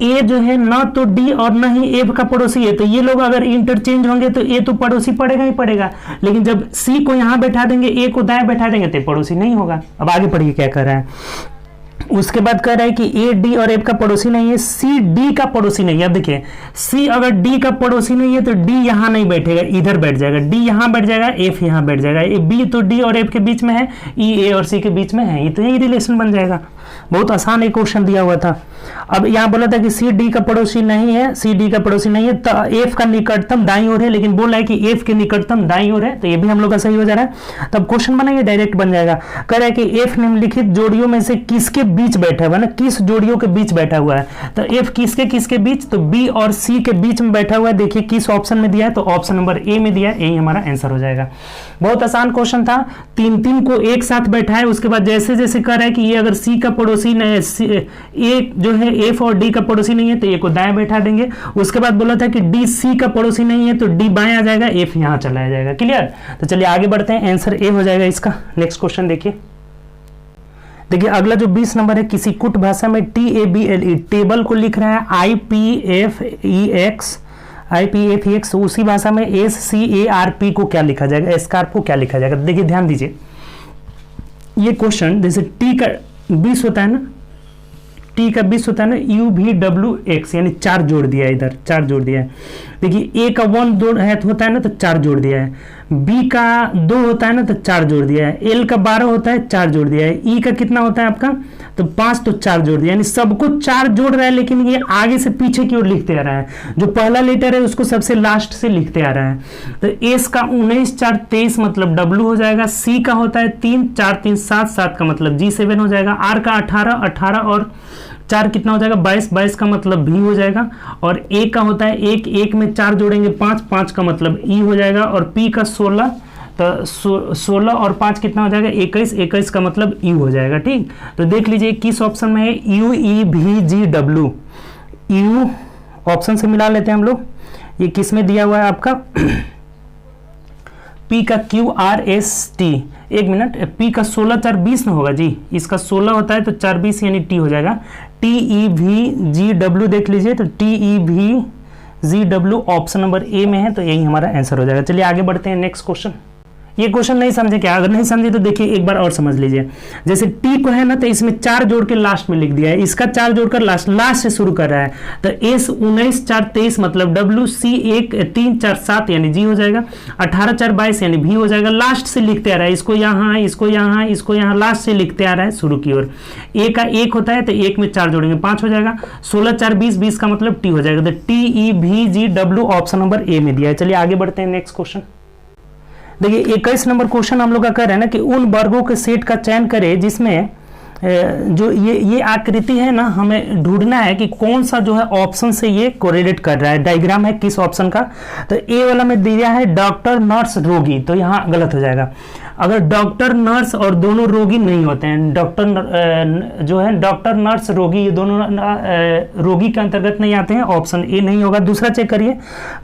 ए जो है ना तो डी और ना ही एफ का पड़ोसी है, तो ये लोग अगर इंटरचेंज होंगे तो ए तो पड़ोसी पड़ेगा ही पड़ेगा, लेकिन जब सी को यहाँ बैठा देंगे, ए को दाएं बैठा देंगे तो पड़ोसी नहीं होगा। अब आगे पढ़िए क्या कर रहा है। उसके बाद कह रहा है कि ए डी और एफ का पड़ोसी नहीं है, सी डी का पड़ोसी नहीं है। अब देखिए, सी अगर डी का पड़ोसी नहीं है तो डी यहां नहीं बैठेगा, इधर बैठ जाएगा, डी यहां बैठ जाएगा, एफ यहां बैठ जाएगा। ए बी तो डी और एफ के बीच में है, ई ए और सी के बीच में है, ये तो यही रिलेशन बन जाएगा। बहुत आसान एक क्वेश्चन दिया हुआ था। अब यहाँ बोला था कि सी डी का पड़ोसी नहीं है, सी डी का पड़ोसी नहीं है, तो एफ का निकटतम दाईं ओर है, लेकिन बोल रहा है कि एफ के निकटतम दाईं ओर है, तो ये भी हम लोग का सही हो जा रहा है। तब क्वेश्चन बनाइए, डायरेक्ट बन जाएगा। कह रहा है कि एफ निम्नलिखित जोड़ियों में से किसके बीच बैठा हुआ है ना, किस जोड़ियों के बीच बैठा हुआ है, तो एफ किसके बीच, तो बी और सी के बीच में बैठा हुआ है। देखिए किस ऑप्शन में दिया है, तो ऑप्शन नंबर ए में दिया है, यही हमारा आंसर हो जाएगा। बहुत आसान क्वेश्चन था, 3 को एक साथ बैठा है। उसके बाद जैसे जैसे कह रहा है कि ये अगर सी का पड़ोसी नहीं, ए जो है एफ और डी का पड़ोसी नहीं है, तो ए को दाएं बैठा देंगे। उसके बाद बोला था कि डी सी का पड़ोसी नहीं है, तो डी बाएं आ जाएगा, एफ यहां चला जाएगा। क्लियर। तो चलिए आगे बढ़ते हैं, आंसर ए हो जाएगा इसका। नेक्स्ट क्वेश्चन देखिए। देखिए अगला जो 20 नंबर है, किसी कुट भाषा में TABLE टेबल को लिख रहा है IPFEX, उसी भाषा में SCARP को क्या लिखा जाएगा, स्कार्प को क्या लिखा जाएगा। देखिए ध्यान दीजिए, ये क्वेश्चन जैसे टी का 20 होता है ना, टी का 20 होता है ना, UVWX यानी 4 जोड़ दिया है, इधर 4 जोड़ दिया है। देखिए ए का 1 होता है ना, तो 4 जोड़ दिया है, बी का 2 होता है ना, तो 4 जोड़ दिया है, एल का 12 होता है, 4 जोड़ दिया है, ई का कितना होता है आपका, तो 5, तो 4 जोड़ दिया, यानी सबको 4 जोड़ रहा है, लेकिन ये आगे से पीछे की ओर लिखते आ रहा है। जो पहला लेटर है उसको सबसे लास्ट से लिखते आ रहा है। तो एस का 19 4 23 मतलब W हो जाएगा, सी का होता है 3 4 3 7 7 का मतलब G7 हो जाएगा, आर का 18 18 और 4 कितना हो जाएगा 22 22 का मतलब भी हो जाएगा, और ए का होता है 1 1 में 4 जोड़ेंगे 5 5 का मतलब ई हो जाएगा, और पी का 16, तो 16 और 5 कितना हो जाएगा 21 21 का मतलब ई हो जाएगा। ठीक, तो देख लीजिए किस ऑप्शन में है, UEVGW, यू ऑप्शन से मिला लेते हैं हम लोग, ये किस में दिया हुआ है आपका P का QRST, एक मिनट, P का 16 4 20 में होगा जी, इसका 16 होता है तो 4 20 यानी T हो जाएगा, TEVGW देख लीजिए, तो TEVGW ऑप्शन नंबर ए में है, तो यही हमारा आंसर हो जाएगा। चलिए आगे बढ़ते हैं नेक्स्ट क्वेश्चन। ये क्वेश्चन नहीं समझे क्या? अगर नहीं समझे तो देखिए एक बार और समझ लीजिए। जैसे टी को है ना, तो इसमें 4 जोड़ के लास्ट में लिख दिया है, इसका 4 जोड़कर लास्ट से शुरू कर रहा है, तो एस 19 4 23 मतलब डब्ल्यू, सी 1 3 4 7 यानी जी हो जाएगा, 18 4 22 यानी भी हो जाएगा। लास्ट से लिखते आ रहा है, इसको यहाँ इसको यहाँ इसको यहाँ, लास्ट से लिखते आ रहा है शुरू की ओर। ए का 1 होता है तो 1 में 4 जोड़ेंगे 5 हो जाएगा, 16 4 20 20 का मतलब टी हो जाएगा, तो TEVGW ऑप्शन नंबर ए में दिया है। चलिए आगे बढ़ते हैं नेक्स्ट क्वेश्चन। देखिए 21 नंबर क्वेश्चन हम लोग का कह रहे हैं ना कि उन वर्गों के सेट का चयन करें जिसमें जो ये आकृति है ना, हमें ढूंढना है कि कौन सा जो है ऑप्शन से ये कोरिलेट कर रहा है, डायग्राम है किस ऑप्शन का। तो ए वाला में दिया है डॉक्टर नर्स रोगी, तो यहाँ गलत हो जाएगा। अगर डॉक्टर नर्स और दोनों रोगी नहीं होते हैं, जो है डॉक्टर नर्स रोगी, ये दोनों रोगी के अंतर्गत नहीं आते हैं, ऑप्शन ए नहीं होगा। दूसरा चेक करिए,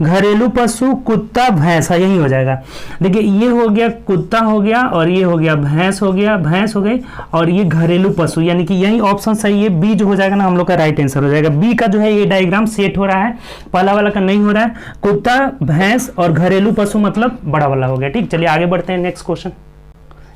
घरेलू पशु कुत्ता भैंस, यही हो जाएगा। देखिए ये हो गया कुत्ता हो गया, और ये हो गया भैंस हो गया, भैंस हो गई, और ये घरेलू पशु, यानी कि यही ऑप्शन सही है, बी जो हो जाएगा ना हम लोग का राइट आंसर हो जाएगा। बी का जो है ये डायग्राम सेट हो रहा है, पहला वाला का नहीं हो रहा है। कुत्ता भैंस और घरेलू पशु मतलब बड़ा वाला हो गया। ठीक, चलिए आगे बढ़ते हैं नेक्स्ट क्वेश्चन।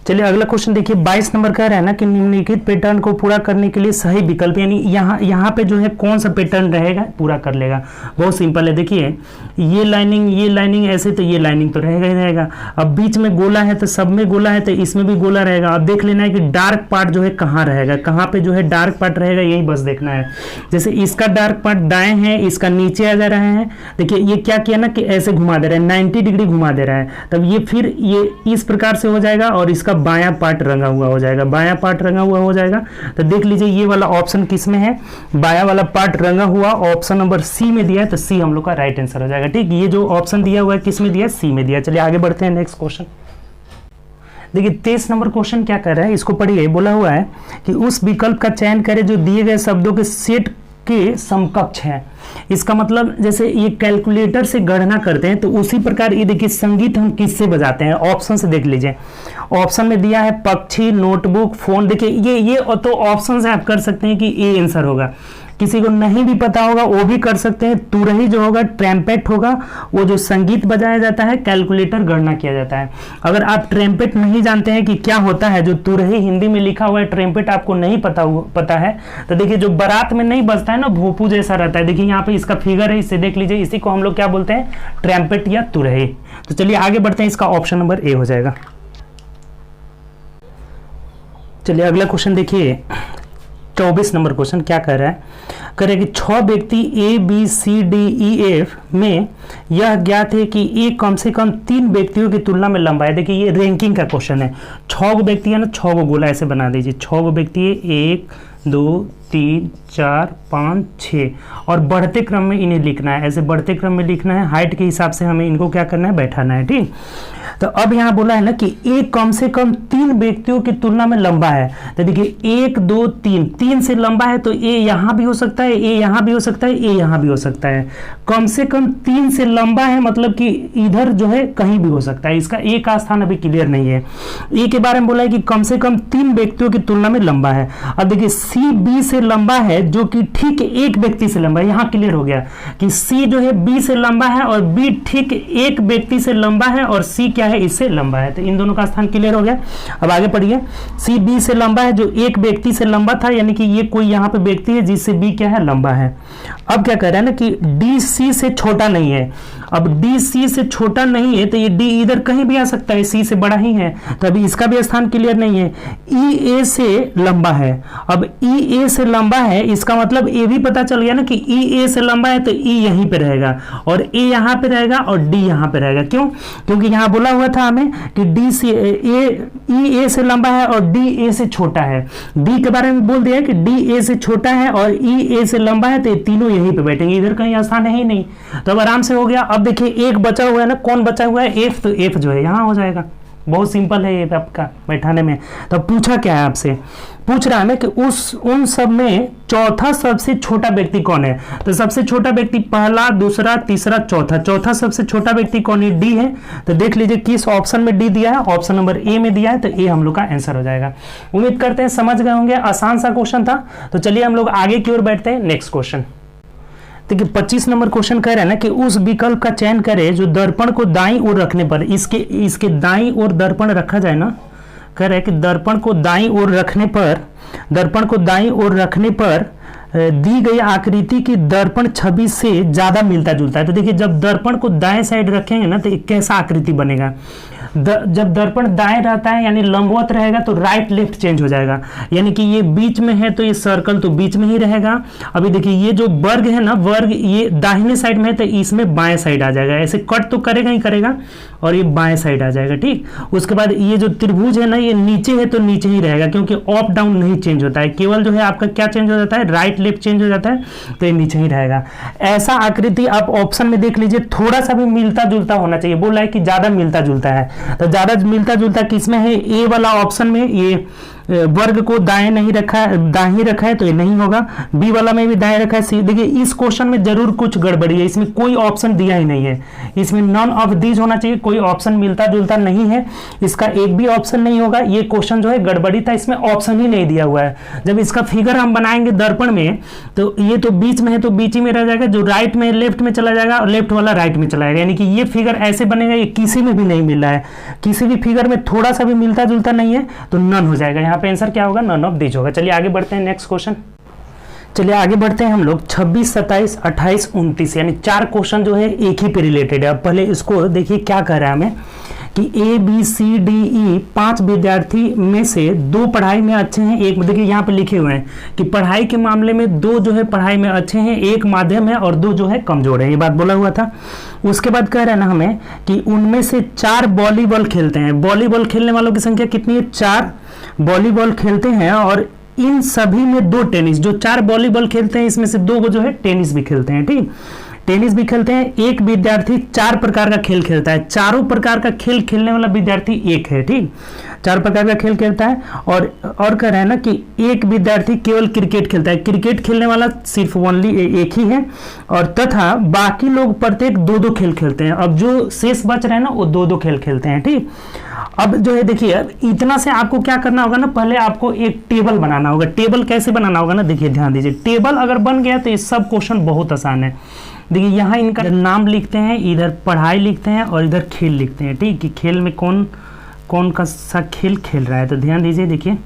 चलिए अगला क्वेश्चन देखिए 22 नंबर कह रहा है ना कि निम्नलिखित पैटर्न को पूरा करने के लिए सही विकल्प, यानी यहाँ पे जो है कौन सा पैटर्न रहेगा पूरा कर लेगा। बहुत सिंपल है, देखिए ये लाइनिंग ऐसे, तो ये लाइनिंग तो रहेगा ही रहेगा। अब बीच में गोला है तो सब में गोला है, तो इसमें भी गोला रहेगा। अब देख लेना है कि डार्क पार्ट जो है कहाँ रहेगा, कहाँ पे जो है डार्क पार्ट रहेगा, यही बस देखना है। जैसे इसका डार्क पार्ट दाएं है, इसका नीचे आ जा रहा है। देखिए ये क्या किया ना कि ऐसे घुमा दे रहा है, 90 डिग्री घुमा दे रहा है, तब ये फिर ये इस प्रकार से हो जाएगा, और इसका बायां पार्ट रंगा हुआ हो जाएगा, बायां पार्ट रंगा हुआ हो जाएगा। तो देख लीजिए ये वाला ऑप्शन किस में है, बायां वाला पार्ट रंगा हुआ ऑप्शन नंबर सी में दिया है, तो सी हम लोग का राइट आंसर हो जाएगा। ठीक, ये जो ऑप्शन दिया हुआ है किस में दिया है, सी में दिया। चलिए आगे बढ़ते हैं नेक्स्ट क्वेश्चन। देखिए 23 नंबर क्वेश्चन क्या कर रहा है, इसको पढ़िए। बोला हुआ है कि उस विकल्प का चयन करें जो दिए गए शब्दों के सेट के समकक्ष है। इसका मतलब जैसे ये कैलकुलेटर से गणना करते हैं, तो उसी प्रकार ये देखिए संगीत हम किससे बजाते हैं, ऑप्शन से देख लीजिए। ऑप्शन में दिया है पक्षी, नोटबुक, फोन। देखिए ये तो ऑप्शन से आप कर सकते हैं कि ए आंसर होगा। किसी को नहीं भी पता होगा वो भी कर सकते हैं। तुरही जो होगा ट्रैम्पेट होगा, वो जो संगीत बजाया जाता है, कैलकुलेटर गणना किया जाता है। अगर आप ट्रैम्पेट नहीं जानते हैं कि क्या होता है, जो तुरही हिंदी में लिखा हुआ है ट्रैम्पेट आपको नहीं पता है, तो देखिए जो बारात में नहीं बजता है ना, भोपू जैसा रहता है। देखिए यहाँ पे इसका फिगर है, इससे देख लीजिए, इसी को हम लोग क्या बोलते हैं, ट्रैम्पेट या तुरही। तो चलिए आगे बढ़ते हैं, इसका ऑप्शन नंबर ए हो जाएगा। चलिए अगला क्वेश्चन देखिए 24 नंबर क्वेश्चन क्या कह रहा है, कह रहा है कि 6 व्यक्ति A B C D E F में यह ज्ञात है कि ए कम से कम 3 व्यक्तियों की तुलना में लंबा है। देखिए ये रैंकिंग का क्वेश्चन है, 6 गो व्यक्ति है ना, 6 गो गोला ऐसे बना दीजिए, 6 गो व्यक्ति है, 1 2 3 4 5 6, और बढ़ते क्रम में इन्हें लिखना है, ऐसे बढ़ते क्रम में लिखना है, हाइट के हिसाब से हमें इनको क्या करना है, बैठाना है। ठीक, तो अब यहाँ बोला है ना कि ए कम से कम 3 व्यक्तियों की तुलना में लंबा है। तो देखिए 1 2 3 से लंबा है, तो ए यहाँ भी हो सकता है, ए यहाँ भी हो सकता है, ए यहाँ भी हो सकता है। कम से कम 3 से लंबा है मतलब कि इधर जो है कहीं भी हो सकता है, इसका ए का स्थान अभी क्लियर नहीं है। ए के बारे में बोला है कि कम से कम 3 व्यक्तियों की तुलना में लंबा है। अब देखिए सी बी से लंबा है, जो कि ठीक एक व्यक्ति से लंबा है। यहाँ क्लियर हो गया कि सी जो है बी से लंबा है, और बी ठीक एक व्यक्ति से लंबा है, और सी क्या है, इससे लंबा है। तो इन दोनों का स्थान क्लियर हो गया। अब आगे पढ़िए, सी बी से लंबा है, जो एक व्यक्ति से लंबा था, यानी कि ये कोई यहाँ पे व्यक्ति है जिससे बी क्या है, लंबा है। अब क्या कह रहा है ना कि डी सी से छोटा नहीं है। अब डी सी से छोटा नहीं है, तो ये डी इधर कहीं भी आ सकता है, सी से बड़ा ही है, तो अभी इसका भी स्थान क्लियर नहीं है। ई ए से लंबा है, अब ई ए से लंबा है, इसका मतलब ए भी पता चल गया ना कि ई ए से लंबा है, तो ई यहीं पे रहेगा, और ए यहाँ पे रहेगा, और डी यहाँ पे रहेगा। क्यों? क्योंकि यहाँ बोला हुआ था हमें कि डी सी ई ए से लंबा है और डी ए से छोटा है। डी के बारे में बोल दिया कि डी ए से छोटा है और ई ए से लंबा है, तो ये तीनों यहीं पे बैठेंगे, इधर कहीं स्थान है ही नहीं। तो अब आराम से हो गया। अब देखिए एक बचा हुआ है ना, कौन बचा हुआ है, एफ, तो एफ जो है यहाँ हो जाएगा। बहुत सिंपल है ये आपका बैठाने में। तो पूछा क्या है आपसे, पूछ रहा है हमें कि उन सब में चौथा सबसे छोटा व्यक्ति कौन है। तो सबसे छोटा व्यक्ति पहला, दूसरा, तीसरा, चौथा सबसे छोटा व्यक्ति कौन है, डी है। तो देख लीजिए किस ऑप्शन में डी दिया है, ऑप्शन नंबर ए में दिया है, तो ए हम लोग का आंसर हो जाएगा। उम्मीद करते हैं समझ गए होंगे, आसान सा क्वेश्चन था। तो चलिए हम लोग आगे की ओर बैठते हैं। नेक्स्ट क्वेश्चन देखिए 25 नंबर क्वेश्चन कह रहे हैं ना कि उस विकल्प का चयन करें जो दर्पण को दाईं ओर रखने पर, इसके दाईं ओर दर्पण रखा जाए ना, कह रहे हैं कि दर्पण को दाईं ओर रखने पर दी गई आकृति की दर्पण छवि से ज्यादा मिलता जुलता है। तो देखिए जब दर्पण को दाएं साइड रखेंगे ना तो एक कैसा आकृति बनेगा, जब दर्पण दाएं रहता है यानी लंबवत रहेगा तो राइट लेफ्ट चेंज हो जाएगा, यानी कि ये बीच में है तो ये सर्कल तो बीच में ही रहेगा। अभी देखिए ये जो वर्ग है ना, वर्ग ये दाहिने साइड में है तो इसमें बाएं साइड आ जाएगा, ऐसे कट तो करेगा ही करेगा और ये बाएं साइड आ जाएगा। ठीक, उसके बाद ये जो त्रिभुज है ना, ये नीचे है तो नीचे ही रहेगा, क्योंकि अप डाउन नहीं चेंज होता है, केवल जो है आपका क्या चेंज हो जाता है, राइट लेफ्ट चेंज हो जाता है, तो ये नीचे ही रहेगा। ऐसा आकृति आप ऑप्शन में देख लीजिए, थोड़ा सा भी मिलता जुलता होना चाहिए। बोला है कि ज्यादा मिलता जुलता है, तो ज्यादा मिलता जुलता किसमें है, ए वाला ऑप्शन में। ये वर्ग को दाएं नहीं रखा, दाएं रखा है तो ये नहीं होगा। बी वाला में भी दाएं रखा है। देखिए इस क्वेश्चन में जरूर कुछ गड़बड़ी है, इसमें कोई ऑप्शन दिया ही नहीं है, इसमें नॉन ऑफ दीज होना चाहिए, कोई ऑप्शन मिलता जुलता नहीं है, इसका एक भी ऑप्शन नहीं होगा। ये क्वेश्चन जो है गड़बड़ी था, इसमें ऑप्शन ही नहीं दिया हुआ है। जब इसका फिगर हम बनाएंगे दर्पण में तो ये तो बीच में है तो बीच ही में रह जाएगा, जो राइट में लेफ्ट में चला जाएगा और लेफ्ट वाला राइट में चला जाएगा, यानी कि ये फिगर ऐसे बनेगा, ये किसी में भी नहीं मिल रहा है, किसी भी फिगर में थोड़ा सा भी मिलता जुलता नहीं है तो नन हो जाएगा। यहाँ पे आंसर क्या होगा, नन ऑफ दीज होगा। चलिए आगे बढ़ते हैं, नेक्स्ट क्वेश्चन। चलिए आगे बढ़ते हैं हम लोग 26, 27, 28, 29 यानी 4 क्वेश्चन जो है एक ही पे रिलेटेड है। अब पहले इसको देखिए क्या कह रहा है हमें कि ए बी सी डी ई 5 विद्यार्थी में से 2 पढ़ाई में अच्छे हैं, एक देखिए यहाँ पे लिखे हुए हैं कि पढ़ाई के मामले में 2 जो है पढ़ाई में अच्छे हैं, 1 माध्यम है और 2 जो है कमजोर है, ये बात बोला हुआ था। उसके बाद कह रहे हैं ना हमें कि उनमें से 4 वॉलीबॉल खेलते हैं। वॉलीबॉल खेलने वालों की संख्या कितनी है, 4 वॉलीबॉल खेलते हैं और इन सभी में 2 टेनिस, जो 4 वॉलीबॉल खेलते हैं इसमें से 2 को जो है टेनिस भी खेलते हैं। ठीक, टेनिस भी खेलते हैं। एक विद्यार्थी 4 प्रकार का खेल खेलता है, चारों प्रकार का खेल खेलने वाला विद्यार्थी एक है। ठीक, 4 प्रकार का खेल खेलता है और कह रहे हैं ना कि एक विद्यार्थी केवल क्रिकेट खेलता है, क्रिकेट खेलने वाला सिर्फ ओनली एक ही है, और तथा बाकी लोग प्रत्येक 2-2 खेल खेलते हैं। अब जो शेष बच रहे हैं ना वो 2-2 खेल खेलते हैं। ठीक, अब जो है देखिए इतना से आपको क्या करना होगा ना, पहले आपको एक टेबल बनाना होगा। टेबल कैसे बनाना होगा ना, देखिए ध्यान दीजिए, टेबल अगर बन गया तो ये सब क्वेश्चन बहुत आसान है। देखिए यहाँ इनका नाम लिखते हैं, इधर पढ़ाई लिखते हैं और इधर खेल लिखते हैं। ठीक, कि खेल में कौन कौन का सा खेल खेल रहा है, तो ध्यान दीजिए। देखिए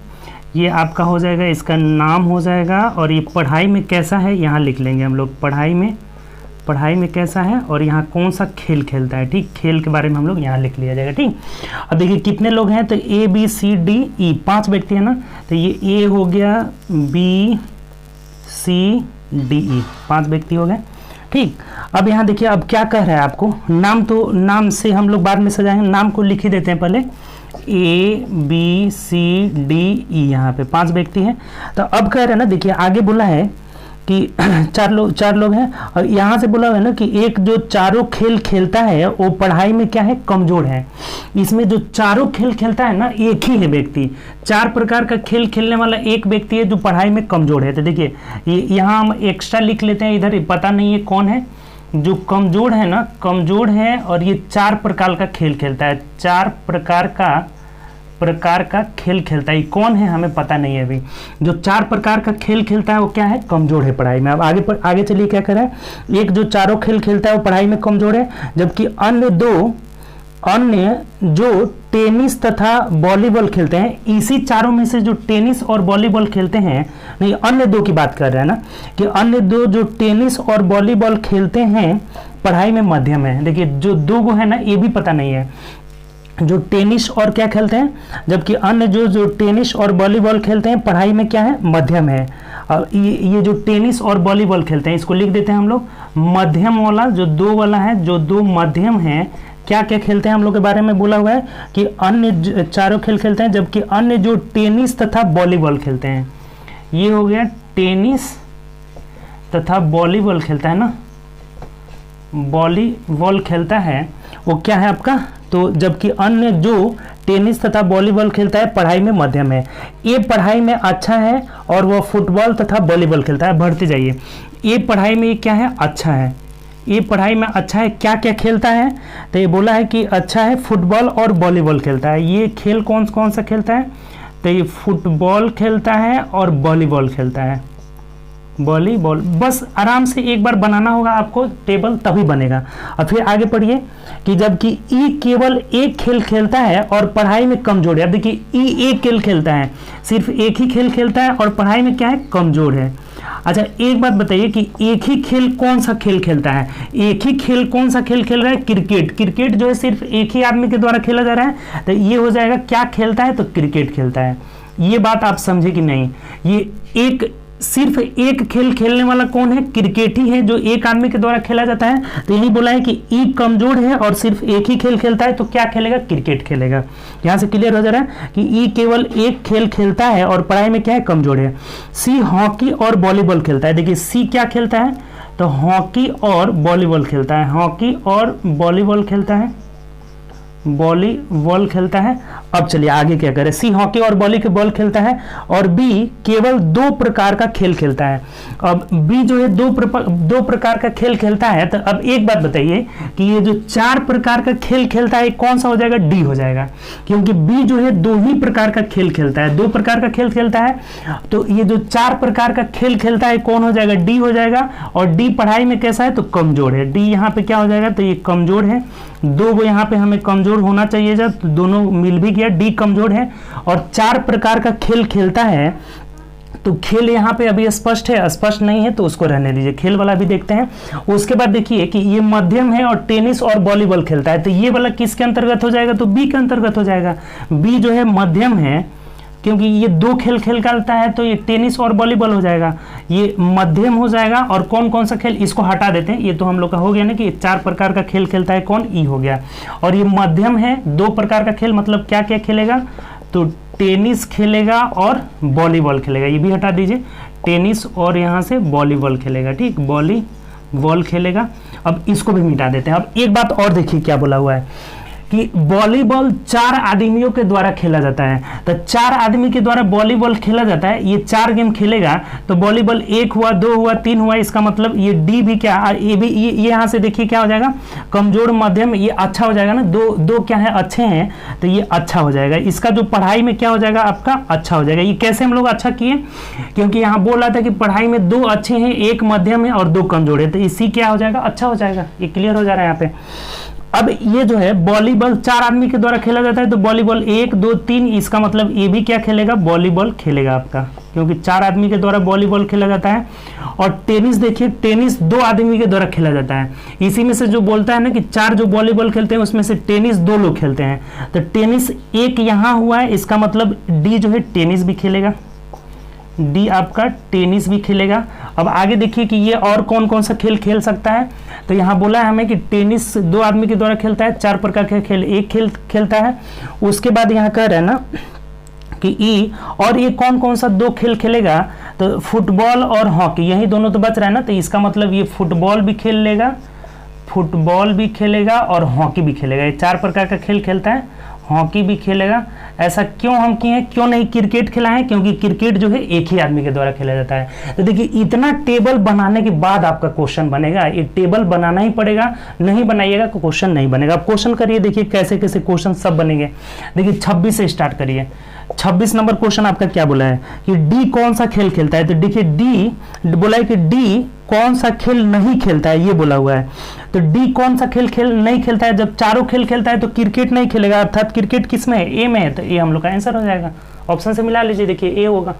ये आपका हो जाएगा, इसका नाम हो जाएगा, और ये पढ़ाई में कैसा है यहाँ लिख लेंगे हम लोग, पढ़ाई में कैसा है और यहाँ कौन सा खेल खेलता है। ठीक, खेल के बारे में हम लोग यहाँ लिख लिया जाएगा। ठीक, अब देखिए कितने लोग हैं, तो ए बी सी डी ई 5 व्यक्ति है ना, तो ये ए हो गया, बी सी डी ई 5 व्यक्ति हो गए। ठीक, अब यहाँ देखिए अब क्या कह रहा है आपको, नाम तो नाम से हम लोग बाद में सजाएंगे, नाम को लिख ही देते हैं पहले, ए बी सी डी ई, यहाँ पे 5 व्यक्ति हैं। तो अब कह रहे हैं ना, देखिए आगे बोला है कि 4 लोग हैं, और यहाँ से बोला है ना कि एक जो चारों खेल खेलता है वो पढ़ाई में क्या है, कमजोर है। इसमें जो चारों खेल खेलता है ना एक ही है व्यक्ति, 4 प्रकार का खेल खेलने वाला एक व्यक्ति है जो पढ़ाई में कमजोर है। तो देखिए यहाँ हम एक्स्ट्रा लिख लेते हैं, इधर पता नहीं है कौन है जो कमजोर है ना, कमजोर है और ये 4 प्रकार का खेल खेलता है, 4 प्रकार का खेल खेलता है। कौन है हमें पता नहीं है अभी, जो 4 प्रकार का खेल खेलता है वो क्या है, कमजोर है पढ़ाई में। अब आगे चलिए क्या कर रहा है, एक जो चारों खेल खेलता है वो पढ़ाई में कमजोर है, जबकि अन्य जो टेनिस तथा वॉलीबॉल खेलते हैं, इसी चारों में से जो टेनिस और वॉलीबॉल खेलते हैं, नहीं अन्य 2 की बात कर रहे हैं ना, कि अन्य 2 जो टेनिस और वॉलीबॉल खेलते हैं पढ़ाई में मध्यम है। देखिए जो 2 है ना ये भी पता नहीं है, जो टेनिस और क्या खेलते हैं, जबकि अन्य जो टेनिस और वॉलीबॉल खेलते हैं पढ़ाई में क्या है, मध्यम है। और ये जो टेनिस और वॉलीबॉल खेलते हैं इसको लिख देते हैं हम लोग मध्यम वाला, जो 2 वाला है, जो 2 मध्यम है, क्या क्या खेलते हैं हम लोग के बारे में बोला हुआ है कि अन्य चारों खेल खेलते हैं, जबकि अन्य जो टेनिस तथा वॉलीबॉल खेलते हैं, ये हो गया टेनिस तथा वॉलीबॉल खेलता है ना, वॉलीबॉल खेलता है वो क्या है आपका, तो तो जबकि अन्य जो टेनिस तथा वॉलीबॉल खेलता है पढ़ाई में मध्यम है। ये पढ़ाई में अच्छा है और वह फुटबॉल तथा वॉलीबॉल खेलता है। बढ़ते जाइए, ये पढ़ाई में क्या है, अच्छा है। ये पढ़ाई में अच्छा है, क्या क्या खेलता है, तो ये बोला है कि अच्छा है फुटबॉल और वॉलीबॉल खेलता है। ये खेल कौन कौन सा खेलता है, तो ये फुटबॉल खेलता है और वॉलीबॉल खेलता है। वॉलीबॉल, बस आराम से एक बार बनाना होगा आपको टेबल, तभी बनेगा। और फिर आगे पढ़िए कि जबकि ई केवल एक खेल खेलता है और पढ़ाई में कमजोर है। अब देखिए ई एक खेल खेलता है, सिर्फ एक ही खेल खेलता है और पढ़ाई में क्या है, कमजोर है। अच्छा एक बात बताइए कि एक ही खेल कौन सा खेल खेलता है, एक ही खेल कौन सा खेल खेल रहा है, क्रिकेट। क्रिकेट जो है सिर्फ एक ही आदमी के द्वारा खेला जा रहा है, तो ये हो जाएगा क्या खेलता है, तो क्रिकेट खेलता है। ये बात आप समझे कि नहीं, ये एक सिर्फ एक खेल खेलने वाला कौन है, क्रिकेट ही है, जो एक आदमी के द्वारा खेला जाता है। तो यही बोला है कि ई कमजोर है और सिर्फ एक ही खेल खेलता है, तो क्या खेलेगा, क्रिकेट खेलेगा। यहां से क्लियर हो जा रहा है कि ई केवल एक खेल खेलता है और पढ़ाई में क्या है, कमजोर है। सी हॉकी और वॉलीबॉल खेलता है। देखिए सी क्या खेलता है, तो हॉकी और वॉलीबॉल खेलता है, हॉकी और वॉलीबॉल खेलता है, वॉलीबॉल खेलता है। अब चलिए आगे क्या करें, सी हॉकी और वॉलीबॉल खेलता है और बी केवल दो प्रकार का खेल खेलता है। अब बी जो है दो प्रकार का खेल खेलता है, तो अब एक बात बताइए कि ये जो चार प्रकार का खेल खेलता है कौन सा हो जाएगा, डी हो जाएगा, क्योंकि बी जो है दो ही प्रकार का खेल खेलता है, दो प्रकार का खेल खेलता है। तो ये जो चार प्रकार का खेल खेलता है कौन हो जाएगा, डी हो जाएगा। और डी पढ़ाई में कैसा है, तो कमजोर है। डी यहाँ पे क्या हो जाएगा, तो ये कमजोर है। दो वो यहाँ पे हमें कमजोर होना चाहिए जब, तो दोनों मिल भी गया, डी कमजोर है और चार प्रकार का खेल खेलता है। तो खेल यहाँ पे अभी स्पष्ट है, स्पष्ट नहीं है तो उसको रहने दीजिए, खेल वाला भी देखते हैं। उसके बाद देखिए कि ये मध्यम है और टेनिस और वॉलीबॉल खेलता है, तो ये वाला किसके अंतर्गत हो जाएगा, तो बी के अंतर्गत हो जाएगा। बी जो है मध्यम है, क्योंकि ये दो खेल खेलता है, तो ये टेनिस और वॉलीबॉल हो जाएगा, ये मध्यम हो जाएगा। और कौन कौन सा खेल, इसको हटा देते हैं, ये तो हम लोग का हो गया ना कि चार प्रकार का खेल खेलता है, कौन, ई हो गया। और ये मध्यम है, दो प्रकार का खेल, मतलब क्या क्या खेलेगा, तो टेनिस खेलेगा और वॉलीबॉल खेलेगा, ये भी हटा दीजिए, टेनिस और यहाँ से वॉलीबॉल खेलेगा, ठीक, वॉलीबॉल खेलेगा। अब इसको भी मिटा देते हैं। अब एक बात और देखिए क्या बोला हुआ है कि वॉलीबॉल चार आदमियों के द्वारा खेला जाता है। तो चार आदमी के द्वारा वॉलीबॉल खेला जाता है, ये चार गेम खेलेगा, तो वॉलीबॉल एक हुआ, दो हुआ, तीन हुआ, इसका मतलब ये डी भी क्या, ये भी, ये यहाँ से देखिए क्या हो जाएगा, कमजोर मध्यम, ये अच्छा हो जाएगा ना, दो क्या है, अच्छे हैं, तो ये अच्छा हो जाएगा। इसका जो पढ़ाई में क्या हो जाएगा आपका, अच्छा हो जाएगा। ये कैसे हम लोग अच्छा किए, क्योंकि यहाँ बोल रहा था कि पढ़ाई में दो अच्छे हैं, एक मध्यम है और दो कमजोर है, तो इसी क्या हो जाएगा, अच्छा हो जाएगा। ये क्लियर हो जा रहा है यहाँ पे। अब ये जो है वॉलीबॉल चार आदमी के द्वारा खेला जाता है, तो वॉलीबॉल एक, दो, तीन, इसका मतलब ये भी क्या खेलेगा, वॉलीबॉल खेलेगा आपका, क्योंकि चार आदमी के द्वारा वॉलीबॉल खेला जाता है। और टेनिस देखिए, टेनिस दो आदमी के द्वारा खेला जाता है। इसी में से जो बोलता है ना कि चार जो वॉलीबॉल खेलते हैं उसमें से टेनिस दो लोग खेलते हैं, तो टेनिस एक यहाँ हुआ है, इसका मतलब डी जो है टेनिस भी खेलेगा, डी आपका टेनिस भी खेलेगा। अब आगे देखिए कि ये और कौन कौन सा खेल खेल सकता है, तो यहाँ बोला है हमें कि टेनिस दो आदमी के द्वारा खेलता है, चार प्रकार के खेल एक खेल खेलता है। उसके बाद यहाँ कह रहे हैं ना कि ई, और ये कौन कौन सा दो खेल खेलेगा, तो फुटबॉल और हॉकी, यही दोनों तो बच रहा है ना, तो इसका मतलब ये फुटबॉल भी खेल लेगा, फुटबॉल भी खेलेगा और हॉकी भी खेलेगा। ये चार प्रकार का खेल खेलता है, हॉकी भी खेलेगा। ऐसा क्यों हम किए हैं, क्यों नहीं क्रिकेट खेला है, क्योंकि क्रिकेट जो है एक ही आदमी के द्वारा खेला जाता है। तो देखिए इतना टेबल बनाने के बाद आपका क्वेश्चन बनेगा, ये टेबल बनाना ही पड़ेगा, नहीं बनाइएगा तो क्वेश्चन नहीं बनेगा। अब क्वेश्चन करिए, देखिए कैसे कैसे क्वेश्चन सब बनेंगे। देखिए 26 से स्टार्ट करिए। 26 नंबर क्वेश्चन आपका क्या बोला है कि डी कौन सा खेल खेलता है, तो देखिए डी बोला है कि डी कौन सा खेल नहीं खेलता है, ये बोला हुआ है। तो डी कौन सा खेल नहीं खेलता है, जब चारों खेल खेलता है तो क्रिकेट नहीं खेलेगा, अर्थात क्रिकेट किस में है, ए में है, तो ए हम लोग का आंसर हो जाएगा। ऑप्शन से मिला लीजिए, देखिए ए होगा।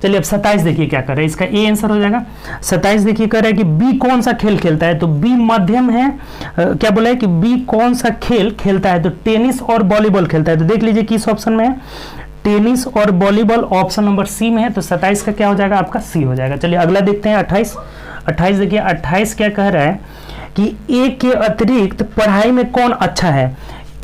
चलिए अब 27 देखिए क्या कर रहे हैं, इसका ए आंसर हो जाएगा। 27 देखिए कर रहा है कि बी कौन सा खेल खेलता है, तो बी मध्यम है। क्या बोला है कि बी कौन सा खेल खेलता है, तो टेनिस और वॉलीबॉल खेलता है। तो देख लीजिए किस ऑप्शन में है, टेनिस और वॉलीबॉल ऑप्शन नंबर सी में है, तो 27 का क्या हो जाएगा आपका, सी हो जाएगा। चलिए अगला देखते हैं 28 देखिए 28 क्या कह रहा है कि ए के अतिरिक्त पढ़ाई में कौन अच्छा है।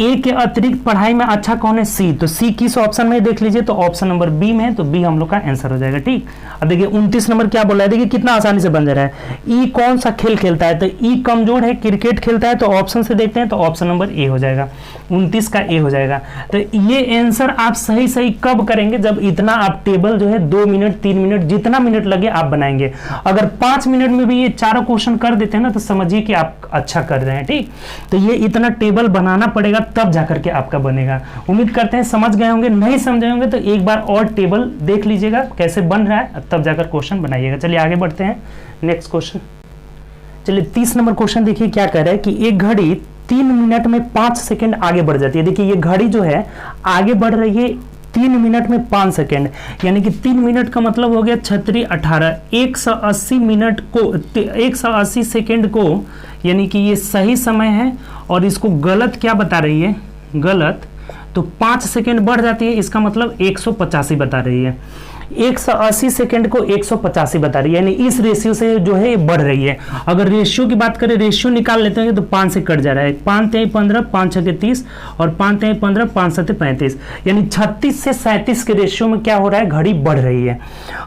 ए के अतिरिक्त पढ़ाई में अच्छा कौन है? सी। तो सी किस ऑप्शन में देख लीजिए, तो ऑप्शन नंबर बी में है, तो बी हम लोग का आंसर हो जाएगा। ठीक, अब देखिए 29 नंबर क्या बोला है, देखिए कितना आसानी से बन जा रहा है। ई कौन सा खेल खेलता है? तो ई कमजोर है, क्रिकेट खेलता है, तो ऑप्शन से देखते हैं तो ऑप्शन नंबर ए हो जाएगा, 29 का ए हो जाएगा। तो ये आंसर आप सही सही कब करेंगे? जब इतना आप टेबल जो है 2 मिनट 3 मिनट जितना मिनट लगे आप बनाएंगे। अगर 5 मिनट में भी ये चारों क्वेश्चन कर देते हैं ना, तो समझिए कि आप अच्छा कर रहे हैं। ठीक, तो ये इतना टेबल बनाना पड़ेगा तब जाकर के आपका बनेगा। उम्मीद करते हैं समझ गए होंगे, नहीं समझे होंगे तो एक बार और टेबल देख लीजिएगा कैसे बन रहा है, तब जाकर क्वेश्चन बनाइएगा। चलिए आगे बढ़ते हैं, नेक्स्ट क्वेश्चन। चलिए 30 नंबर क्वेश्चन देखिए क्या कह रहा है कि एक घड़ी 3 मिनट में 5 सेकंड आगे बढ़ जाती है। देखिए ये घड़ी जो है आगे बढ़ रही है 3 मिनट में 5 सेकंड, यानी कि 3 मिनट का मतलब हो गया 36 18, 180 मिनट को 180 सेकंड को, यानी कि ये सही समय है। और इसको गलत क्या बता रही है? गलत। तो 5 सेकंड बढ़ जाती है, इसका मतलब 185 बता रही है। 180 सेकंड को 185 बता रही है, यानी इस रेशियो से जो है ये बढ़ रही है। अगर रेशियो की बात करें, रेशियो निकाल लेते हैं तो 5 से कट जा रहा है। 5 3 15, 5 6 30 और 5 3 15, 5 7 35, यानी 36 से 37 के रेशियो में क्या हो रहा है? घड़ी बढ़ रही है।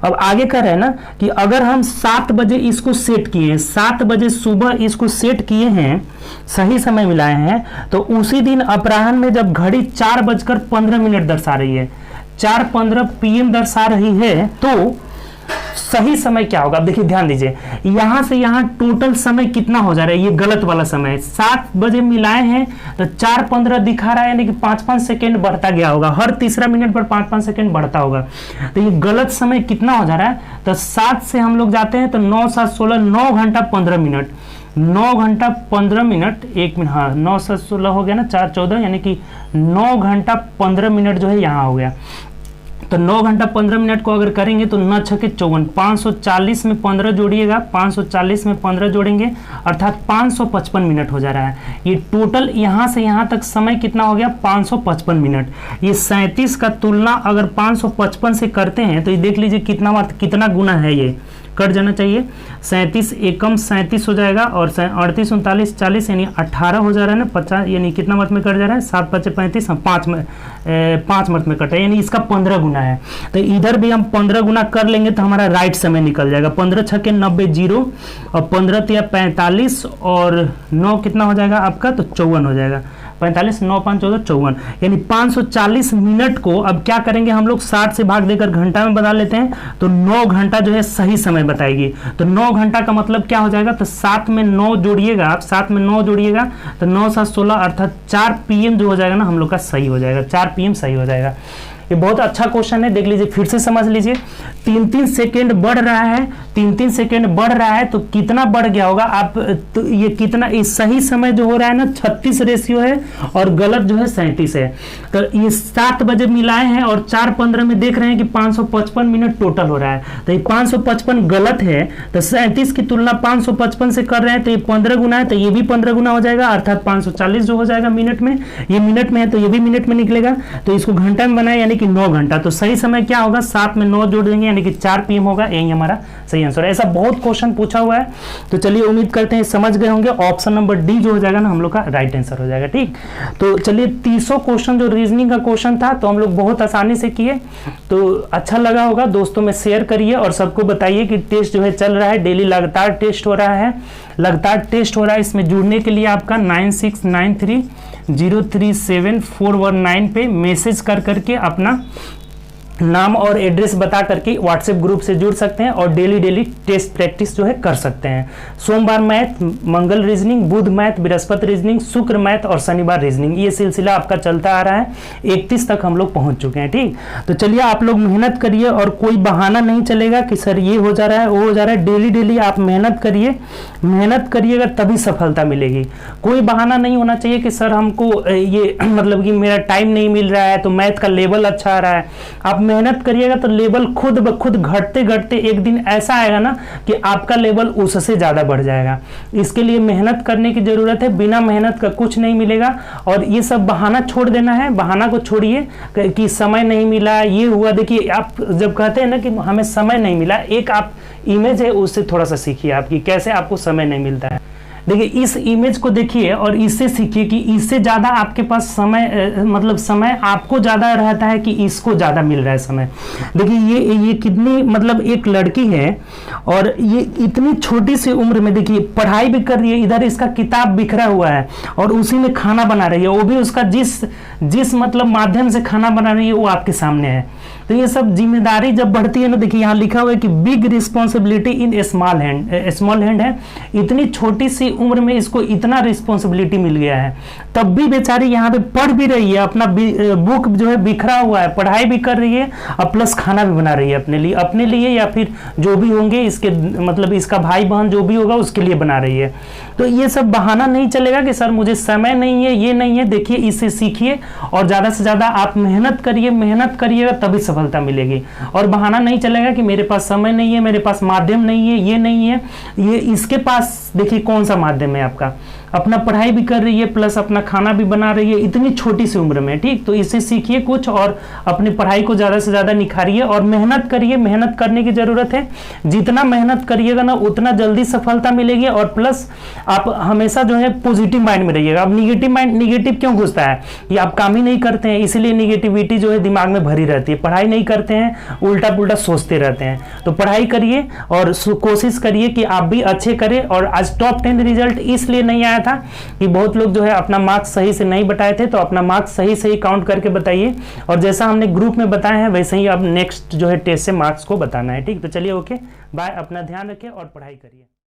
अब आगे कह रहे हैं ना कि अगर हम 7 बजे इसको सेट किए हैं, 7 बजे सुबह इसको सेट किए हैं, सही समय मिलाए हैं, तो उसी दिन अपराह्न में जब घड़ी 4:15 दर्शा रही है, 4:15 PM दर्शा रही है, तो सही समय क्या होगा? अब देखिए ध्यान दीजिए, यहां से यहां टोटल समय कितना हो जा रहा है? ये गलत वाला समय, 7 बजे मिलाए हैं तो 4:15 दिखा रहा है, यानी कि 5-5 सेकेंड बढ़ता गया होगा, हर तीसरा मिनट पर 5-5 सेकेंड बढ़ता होगा। तो ये गलत समय कितना हो जा रहा है? तो 7 से हम लोग जाते हैं तो 9 7 16, 9 घंटा 15 मिनट, 9 घंटा 15 मिनट, 1 मिनट, हाँ 9 7 16 हो गया ना, 4 14, यानी कि 9 घंटा 15 मिनट जो है यहाँ हो गया। तो 9 घंटा 15 मिनट को अगर करेंगे तो 9 छके 54, 540 में 15 जोड़िएगा, 540 में 15 जोड़ेंगे, अर्थात 555 मिनट हो जा रहा है। ये टोटल यहाँ से यहाँ तक समय कितना हो गया? 555 मिनट। ये 37 का तुलना अगर 555 से करते हैं तो ये देख लीजिए कितना गुना है, ये कट जाना चाहिए। 37 एकम 37 हो जाएगा, और 38 39 40, यानी 18 हो जा रहा है ना, 50, यानी कितना मत में कट जा रहा है? 7 5 35, 5 मत में कट है, यानी इसका 15 गुना है। तो इधर भी हम 15 गुना कर लेंगे तो हमारा राइट समय निकल जाएगा। 15 छके 90 जीरो, और 15 तिया 45, और 9 कितना हो जाएगा आपका? तो 54 हो जाएगा। 45 9 5 14 54, यानी 540 मिनट को अब क्या करेंगे हम लोग? 60 से भाग देकर घंटा में बदल लेते हैं, तो 9 घंटा जो है सही समय बताएगी। तो 9 घंटा का मतलब क्या हो जाएगा? तो 7 में 9 जोड़िएगा आप, 7 में 9 जोड़िएगा तो 9 7 16, अर्थात 4 PM जो हो जाएगा ना हम लोग का सही हो जाएगा, 4 PM सही हो जाएगा। ये बहुत अच्छा क्वेश्चन है, देख लीजिए फिर से समझ लीजिए। 3-3 सेकेंड बढ़ रहा है, 3-3 सेकेंड बढ़ रहा है, तो कितना बढ़ गया होगा आप? तो ये कितना, इस सही समय जो हो रहा है ना 36 रेशियो है, और गलत जो है 37 है। तो ये 7 बजे मिलाए हैं और 4:15 में देख रहे हैं कि 555 मिनट टोटल हो रहा है। तो ये 555 गलत है, तो 37 की तुलना 555 से कर रहे हैं, तो ये 15 गुना है, तो ये भी 15 गुना हो जाएगा, अर्थात 540 जो हो जाएगा मिनट में। ये मिनट में है तो ये भी मिनट में निकलेगा, तो इसको घंटा में बनाए, यानी कि 9 घंटा। तो सही समय क्या होगा? 7 में 9 जोड़ देंगे, यानी कि 4 PM होगा। यही हमारा सही आंसर है। ऐसा बहुत क्वेश्चन पूछा हुआ है, तो चलिए उम्मीद करते हैं समझ गए होंगे। ऑप्शन नंबर डी जो हो जाएगा ना हम लोग का राइट आंसर हो जाएगा। ठीक, तो चलिए 30 क्वेश्चन जो रीजनिंग का क्वेश्चन था तो हम लोग बहुत आसानी से किए। तो अच्छा लगा होगा, दोस्तों में शेयर करिए और सबको बताइए कि टेस्ट जो है चल रहा है, डेली लगातार टेस्ट हो रहा है, लगातार टेस्ट हो रहा है। इसमें जुड़ने के लिए आपका 9693037419 पे मैसेज कर करके अपना नाम और एड्रेस बता करके व्हाट्सएप ग्रुप से जुड़ सकते हैं, और डेली टेस्ट प्रैक्टिस जो है कर सकते हैं। सोमवार मैथ, मंगल रीजनिंग, बुध मैथ, बृहस्पति रीजनिंग, शुक्र मैथ और शनिवार रीजनिंग, ये सिलसिला आपका चलता आ रहा है। 31 तक हम लोग पहुंच चुके हैं। ठीक, तो चलिए आप लोग मेहनत करिए, और कोई बहाना नहीं चलेगा कि सर ये हो जा रहा है वो हो जा रहा है। डेली आप मेहनत करिए, मेहनत करिएगा तभी सफलता मिलेगी। कोई बहाना नहीं होना चाहिए कि सर हमको ये मतलब कि मेरा टाइम नहीं मिल रहा है, तो मैथ का लेवल अच्छा आ रहा है। आप मेहनत करिएगा तो लेवल खुद ब खुद घटते घटते एक दिन ऐसा आएगा ना कि आपका लेवल उससे ज्यादा बढ़ जाएगा। इसके लिए मेहनत करने की जरूरत है, बिना मेहनत का कुछ नहीं मिलेगा। और ये सब बहाना छोड़ देना है, बहाना को छोड़िए कि समय नहीं मिला, ये हुआ। देखिए आप जब कहते हैं ना कि हमें समय नहीं मिला, एक आप इमेज है उससे थोड़ा सा सीखिए आपकी कैसे आपको समय नहीं मिलता है। देखिए इस इमेज को देखिए और इससे सीखिए कि इससे ज़्यादा आपके पास समय मतलब समय आपको ज़्यादा रहता है कि इसको ज़्यादा मिल रहा है समय। देखिए ये कितनी मतलब एक लड़की है और ये इतनी छोटी सी उम्र में देखिए पढ़ाई भी कर रही है, इधर इसका किताब बिखरा हुआ है और उसी में खाना बना रही है, वो भी उसका जिस मतलब माध्यम से खाना बना रही है वो आपके सामने है। तो ये सब जिम्मेदारी जब बढ़ती है ना, देखिए यहाँ लिखा हुआ है कि big responsibility in small hand है। इतनी छोटी सी उम्र में इसको इतना रिस्पॉन्सिबिलिटी मिल गया है, तब भी बेचारी यहाँ पे पढ़ भी रही है, अपना बुक जो है बिखरा हुआ है, पढ़ाई भी कर रही है और प्लस खाना भी बना रही है अपने लिए या फिर जो भी होंगे इसके मतलब इसका भाई बहन जो भी होगा उसके लिए बना रही है। तो ये सब बहाना नहीं चलेगा कि सर मुझे समय नहीं है, ये नहीं है। देखिए इससे सीखिए और ज़्यादा से ज़्यादा आप मेहनत करिएगा तभी सफलता मिलेगी। और बहाना नहीं चलेगा कि मेरे पास समय नहीं है, मेरे पास माध्यम नहीं है, ये नहीं है, ये इसके पास देखिए कौन सा माध्यम है आपका, अपना पढ़ाई भी कर रही है प्लस अपना खाना भी बना रही है इतनी छोटी सी उम्र में। ठीक, तो इससे सीखिए कुछ और अपनी पढ़ाई को ज़्यादा से ज़्यादा निखारिए और मेहनत करिए। मेहनत करने की ज़रूरत है, जितना मेहनत करिएगा ना उतना जल्दी सफलता मिलेगी। और प्लस आप हमेशा जो है पॉजिटिव माइंड में रहिएगा। अब निगेटिव क्यों घुसता है कि आप काम ही नहीं करते हैं, इसीलिए निगेटिविटी जो है दिमाग में भरी रहती है। पढ़ाई नहीं करते हैं, उल्टा पुल्टा सोचते रहते हैं। तो पढ़ाई करिए और कोशिश करिए कि आप भी अच्छे करें। और आज टॉप 10 रिजल्ट इसलिए नहीं आया था कि बहुत लोग जो है अपना मार्क्स सही से नहीं बताए थे, तो अपना मार्क्स सही काउंट करके बताइए। और जैसा हमने ग्रुप में बताया है वैसे ही अब नेक्स्ट जो है टेस्ट से मार्क्स को बताना है। ठीक, तो चलिए ओके बाय, अपना ध्यान रखिए और पढ़ाई करिए।